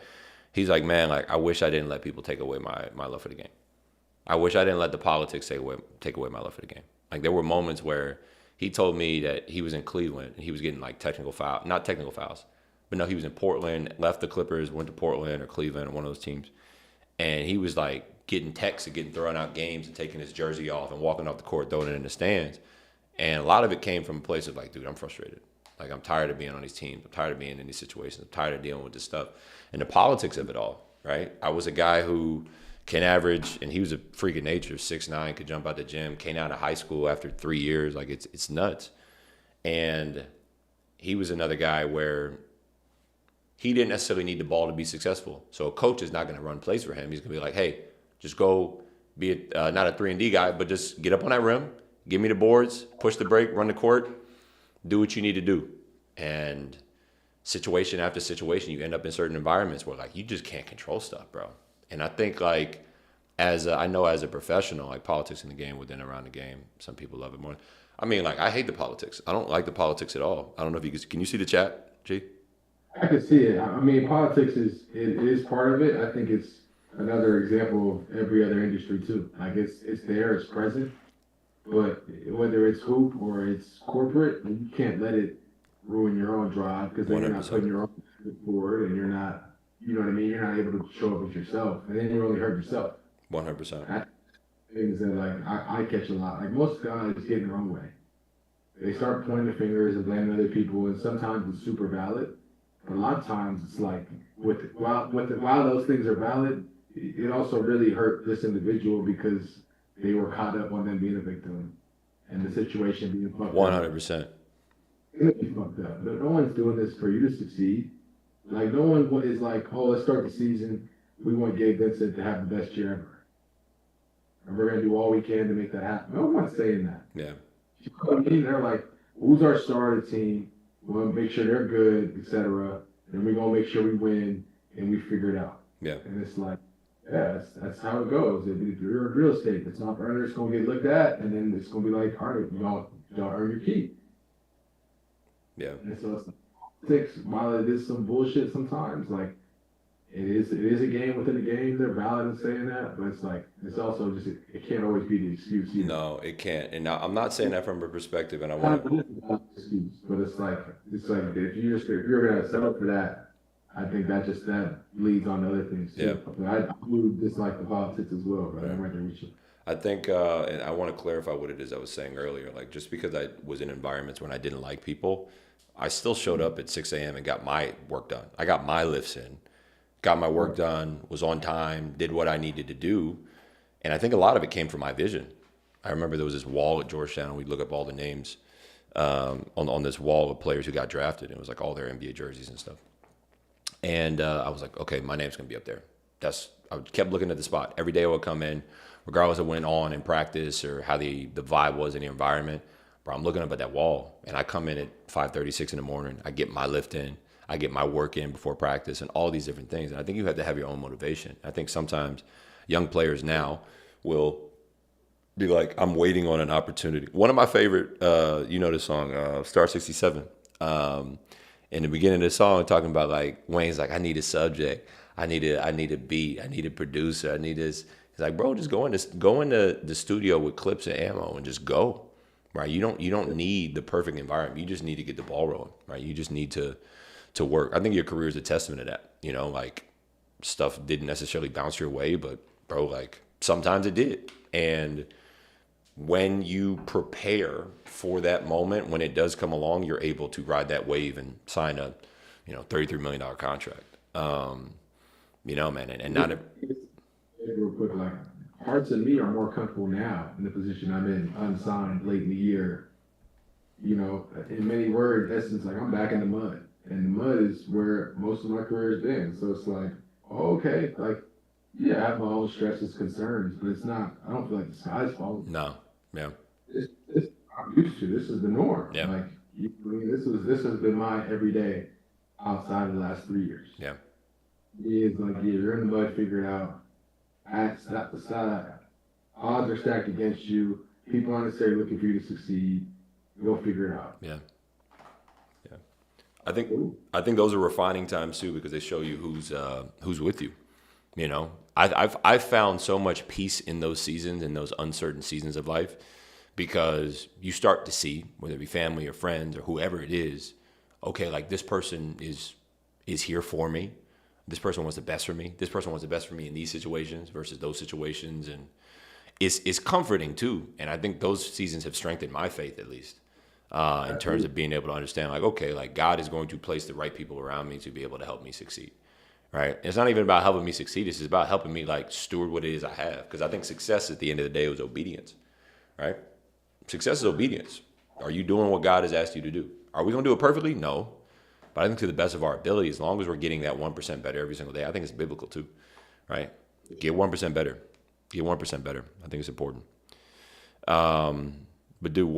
Speaker 1: he's like, man, like, I wish I didn't let people take away my love for the game. I wish I didn't let the politics take away my love for the game. Like, there were moments where he told me that he was in Cleveland and he was getting like not technical fouls, but no, he was in Portland, left the Clippers, went to Portland or Cleveland or one of those teams. And he was like getting texts and getting thrown out games and taking his jersey off and walking off the court, throwing it in the stands. And a lot of it came from a place of like, dude, I'm frustrated. Like, I'm tired of being on these teams. I'm tired of being in these situations. I'm tired of dealing with this stuff. And the politics of it all, right? I was a guy who can average, and he was a freak of nature, 6'9", could jump out the gym, came out of high school after 3 years. Like, it's nuts. And he was another guy where he didn't necessarily need the ball to be successful. So a coach is not going to run plays for him. He's going to be like, hey, just go be not a 3-and-D guy, but just get up on that rim, give me the boards, push the break, run the court, do what you need to do. And situation after situation, you end up in certain environments where like you just can't control stuff, bro. And I think like I know as a professional, like politics in the game, within around the game, some people love it more. I mean, like I hate the politics. I don't like the politics at all. I don't know if can you see the chat, G?
Speaker 2: I can see it. I mean, politics is part of it. I think it's another example of every other industry too. Like it's there, it's present, but whether it's hoop or it's corporate, you can't let it ruin your own drive because then you're not
Speaker 1: 100%.
Speaker 2: putting your own foot forward and you're not, you know what I mean? You're not able to show up as yourself, and then you really hurt yourself.
Speaker 1: 100%.
Speaker 2: That's things that like I catch a lot. Like most guys get in their own way. They start pointing the fingers and blaming other people, and sometimes it's super valid. But a lot of times it's like while those things are valid, it also really hurt this individual because they were caught up on them being a victim and the situation being fucked up.
Speaker 1: 100%.
Speaker 2: It's gonna be fucked up. No one's doing this for you to succeed. Like no one is like, oh, let's start the season. We want Gabe Vincent to have the best year ever, and we're gonna do all we can to make that happen. No one's saying that.
Speaker 1: Yeah.
Speaker 2: You know what I mean? They're like, who's our star of the team? We'll make sure they're good, etc. And we're gonna make sure we win and we figure it out.
Speaker 1: Yeah.
Speaker 2: And it's like, yeah, that's how it goes. If you're in real estate, the top earner is gonna get looked at, and then it's gonna be like, all right, y'all earn your keep.
Speaker 1: Yeah.
Speaker 2: And so it's politics, while it is some bullshit sometimes, like it is a game within a game. They're valid in saying that, but it's like it's also just it can't always be the excuse either.
Speaker 1: No, it can't. And now, I'm not saying that from a perspective, and I
Speaker 2: Not
Speaker 1: want to.
Speaker 2: an excuse, but it's like if you're gonna settle for that, I think that leads on to other things too.
Speaker 1: Yeah.
Speaker 2: But I do dislike the politics as well, but
Speaker 1: Yeah.
Speaker 2: I'm right there with you.
Speaker 1: I think, and I want to clarify what it is I was saying earlier. Like, just because I was in environments when I didn't like people, I still showed up at 6 a.m. and got my work done. I got my lifts in, got my work done, was on time, did what I needed to do. And I think a lot of it came from my vision. I remember there was this wall at Georgetown. We'd look up all the names on this wall of players who got drafted. It was like all their NBA jerseys and stuff. And I was like, okay, my name's going to be up there. I kept looking at the spot. Every day I would come in, regardless of what went on in practice or how the vibe was in the environment. Bro, I'm looking up at that wall, and I come in at 5:30, 6 in the morning. I get my lift in. I get my work in before practice and all these different things. And I think you have to have your own motivation. I think sometimes young players now will be like, I'm waiting on an opportunity. One of my favorite, you know the song, Star 67. In the beginning of the song, talking about like, Wayne's like, I need a subject. I need a beat. I need a producer. I need this. He's like, bro, just go in the studio with clips and ammo and just go. Right? You don't need the perfect environment. You just need to get the ball rolling. Right? You just need to work. I think your career is a testament to that. You know, like stuff didn't necessarily bounce your way, but bro, like sometimes it did. And when you prepare for that moment, when it does come along, you're able to ride that wave and sign a, $33 million contract. Man, and not a,
Speaker 2: Real quick, like Hearts and me are more comfortable now in the position I'm in, unsigned late in the year. In many words, essence, like I'm back in the mud. And the mud is where most of my career has been. So it's like, okay, like, yeah, I have my own stresses, concerns, but it's not, I don't feel like the sky's falling.
Speaker 1: no, yeah,
Speaker 2: I'm used to. This is the norm.
Speaker 1: Yeah.
Speaker 2: Like, this has been my everyday outside of the last 3 years.
Speaker 1: yeah,
Speaker 2: It's like, yeah, you're in the mud, figure it out. Stop the side. Odds are stacked against you. People aren't necessarily looking for you to succeed. Go figure it out.
Speaker 1: yeah. I think those are refining times too, because they show you who's with you. I've found so much peace in those seasons, in those uncertain seasons of life, because you start to see, whether it be family or friends or whoever it is, okay, like this person is here for me. This person wants the best for me. This person wants the best for me in these situations versus those situations, and it's comforting too. And I think those seasons have strengthened my faith, at least. In terms of being able to understand, like, okay, like God is going to place the right people around me to be able to help me succeed, right? It's not even about helping me succeed. It's about helping me like steward what it is I have. Because I think success at the end of the day was obedience, right? Success is obedience. Are you doing what God has asked you to do? Are we going to do it perfectly? No. But I think to the best of our ability, as long as we're getting that 1% better every single day, I think it's biblical too, right? Get 1% better. Get 1% better. I think it's important. But dude,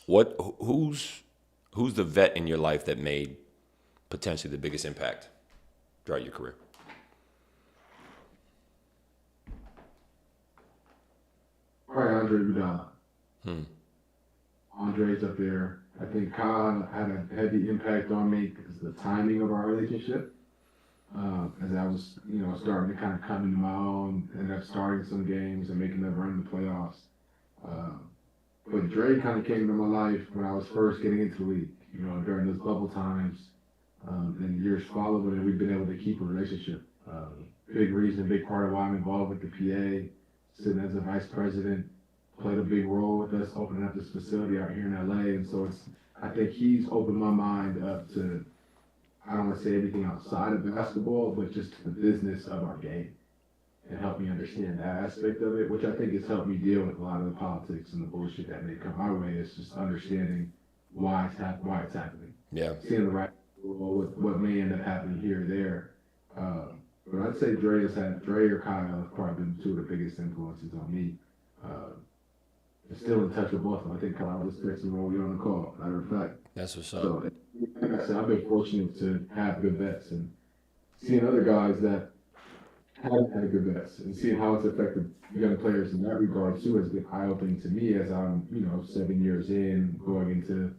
Speaker 1: who's who's the vet in your life that made potentially the biggest impact throughout your career?
Speaker 2: Probably Andre Iguodala. Andre's up there. I think Kyle had a heavy impact on me because of the timing of our relationship. As I was, starting to kind of come into my own, ended up starting some games and making them run the playoffs. But Dre kind of came into my life when I was first getting into the league, during those bubble times. And years followed, and we've been able to keep a relationship. Big reason, big part of why I'm involved with the PA, sitting as a vice president, played a big role with us opening up this facility out here in LA. And so I think he's opened my mind up to, I don't want to say everything outside of basketball, but just the business of our game and help me understand that aspect of it, which I think has helped me deal with a lot of the politics and the bullshit that may come my way. It's just understanding why it's happening.
Speaker 1: Yeah.
Speaker 2: Seeing the right role, what may end up happening here or there. But I'd say Dre or Kyle have probably been two of the biggest influences on me. I'm still in touch with both of them. I think Kyle was fixing when we were on the call, matter of fact.
Speaker 1: That's what's up.
Speaker 2: So, like I said, I've been fortunate to have good vets, and seeing other guys that haven't had good vets and seeing how it's affected young players in that regard too has been eye-opening to me as I'm, 7 years in, going into,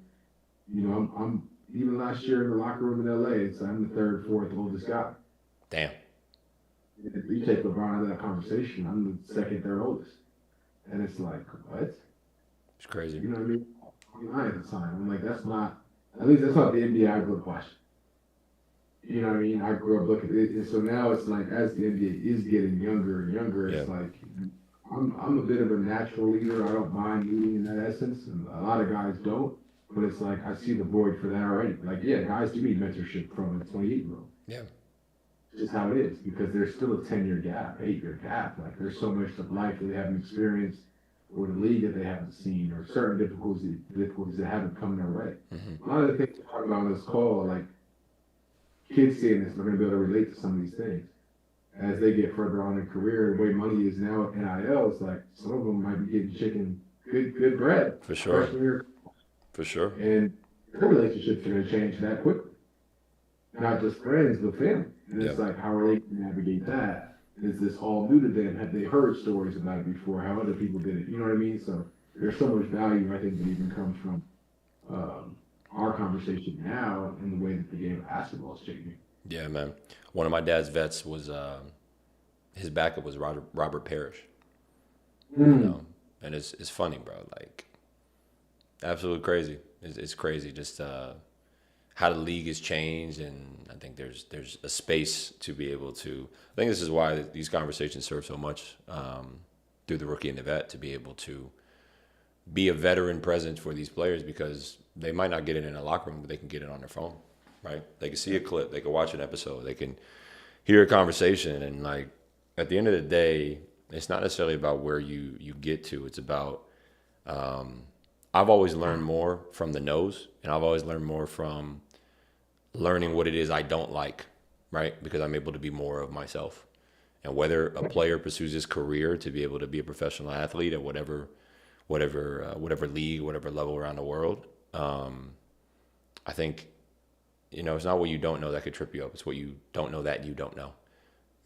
Speaker 2: I'm even last year in the locker room in LA, I'm the third, fourth oldest guy.
Speaker 1: Damn.
Speaker 2: If you take LeBron out of that conversation, I'm the second, third oldest. And it's like, what?
Speaker 1: It's crazy.
Speaker 2: You know what I mean? 29 at the time. I'm like, at least that's not the NBA I grew up watching. You know what I mean? I grew up looking at it. And so now it's like, as the NBA is getting younger and younger, it's like, I'm a bit of a natural leader. I don't mind leading in that essence. And a lot of guys don't. But it's like, I see the void for that already. Like, yeah, guys do need mentorship from a 28-year-old.
Speaker 1: Yeah.
Speaker 2: It's just how it is, because there's still a 10-year gap, 8-year gap. Like, there's so much of life that they haven't experienced, or the league that they haven't seen, or certain difficulties that haven't come their way. A lot of the things we talk about on this call, like, kids seeing this, they're going to be able to relate to some of these things. As they get further on in career, the way money is now at NIL, it's like, some of them might be getting good bread.
Speaker 1: For sure.
Speaker 2: Freshman year.
Speaker 1: For sure.
Speaker 2: And their relationships are going to change that quickly. Not just friends, but family. And it's like, how are they going to navigate that? Is this all new to them? Have they heard stories about it before? How other people did it? You know what I mean? So there's so much value, I think, that even comes from our conversation now in the way that the game of basketball is changing.
Speaker 1: Yeah, man. One of my dad's vets was, his backup was Robert Parrish. And it's funny, bro. Like, absolutely crazy. It's crazy just how the league has changed, and I think there's a space to be able to. I think this is why these conversations serve so much through the rookie and the vet, to be able to be a veteran presence for these players, because they might not get it in a locker room, but they can get it on their phone, right? They can see a clip, they can watch an episode, they can hear a conversation, and like at the end of the day, it's not necessarily about where you get to. It's about I've always learned more from the no's, and I've always learned more from learning what it is I don't like, right? Because I'm able to be more of myself. And whether a player pursues his career to be able to be a professional athlete at whatever league, whatever level around the world, I think, it's not what you don't know that could trip you up. It's what you don't know that you don't know.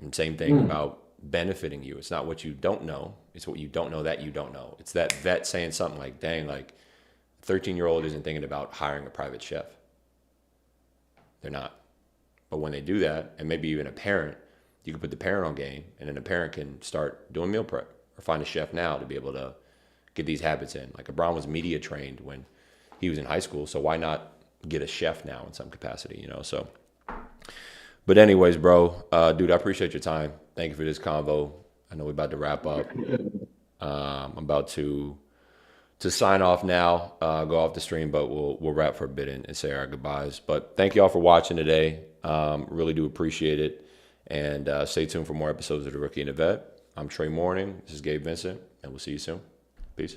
Speaker 1: And same thing about benefiting you. It's not what you don't know. It's what you don't know that you don't know. It's that vet saying something like, dang, like a 13-year-old isn't thinking about hiring a private chef. They're not. But when they do that, and maybe even a parent, you can put the parent on game, and then the parent can start doing meal prep or find a chef now to be able to get these habits in. Like LeBron was media trained when he was in high school, so why not get a chef now in some capacity, So, but anyways, bro, dude, I appreciate your time. Thank you for this convo. I know we're about to wrap up. I'm about to sign off now, go off the stream, but we'll wrap for a bit and say our goodbyes. But thank you all for watching today. Really do appreciate it. And stay tuned for more episodes of The Rookie and the Vet. I'm Trey Morning. This is Gabe Vincent, and we'll see you soon. Peace.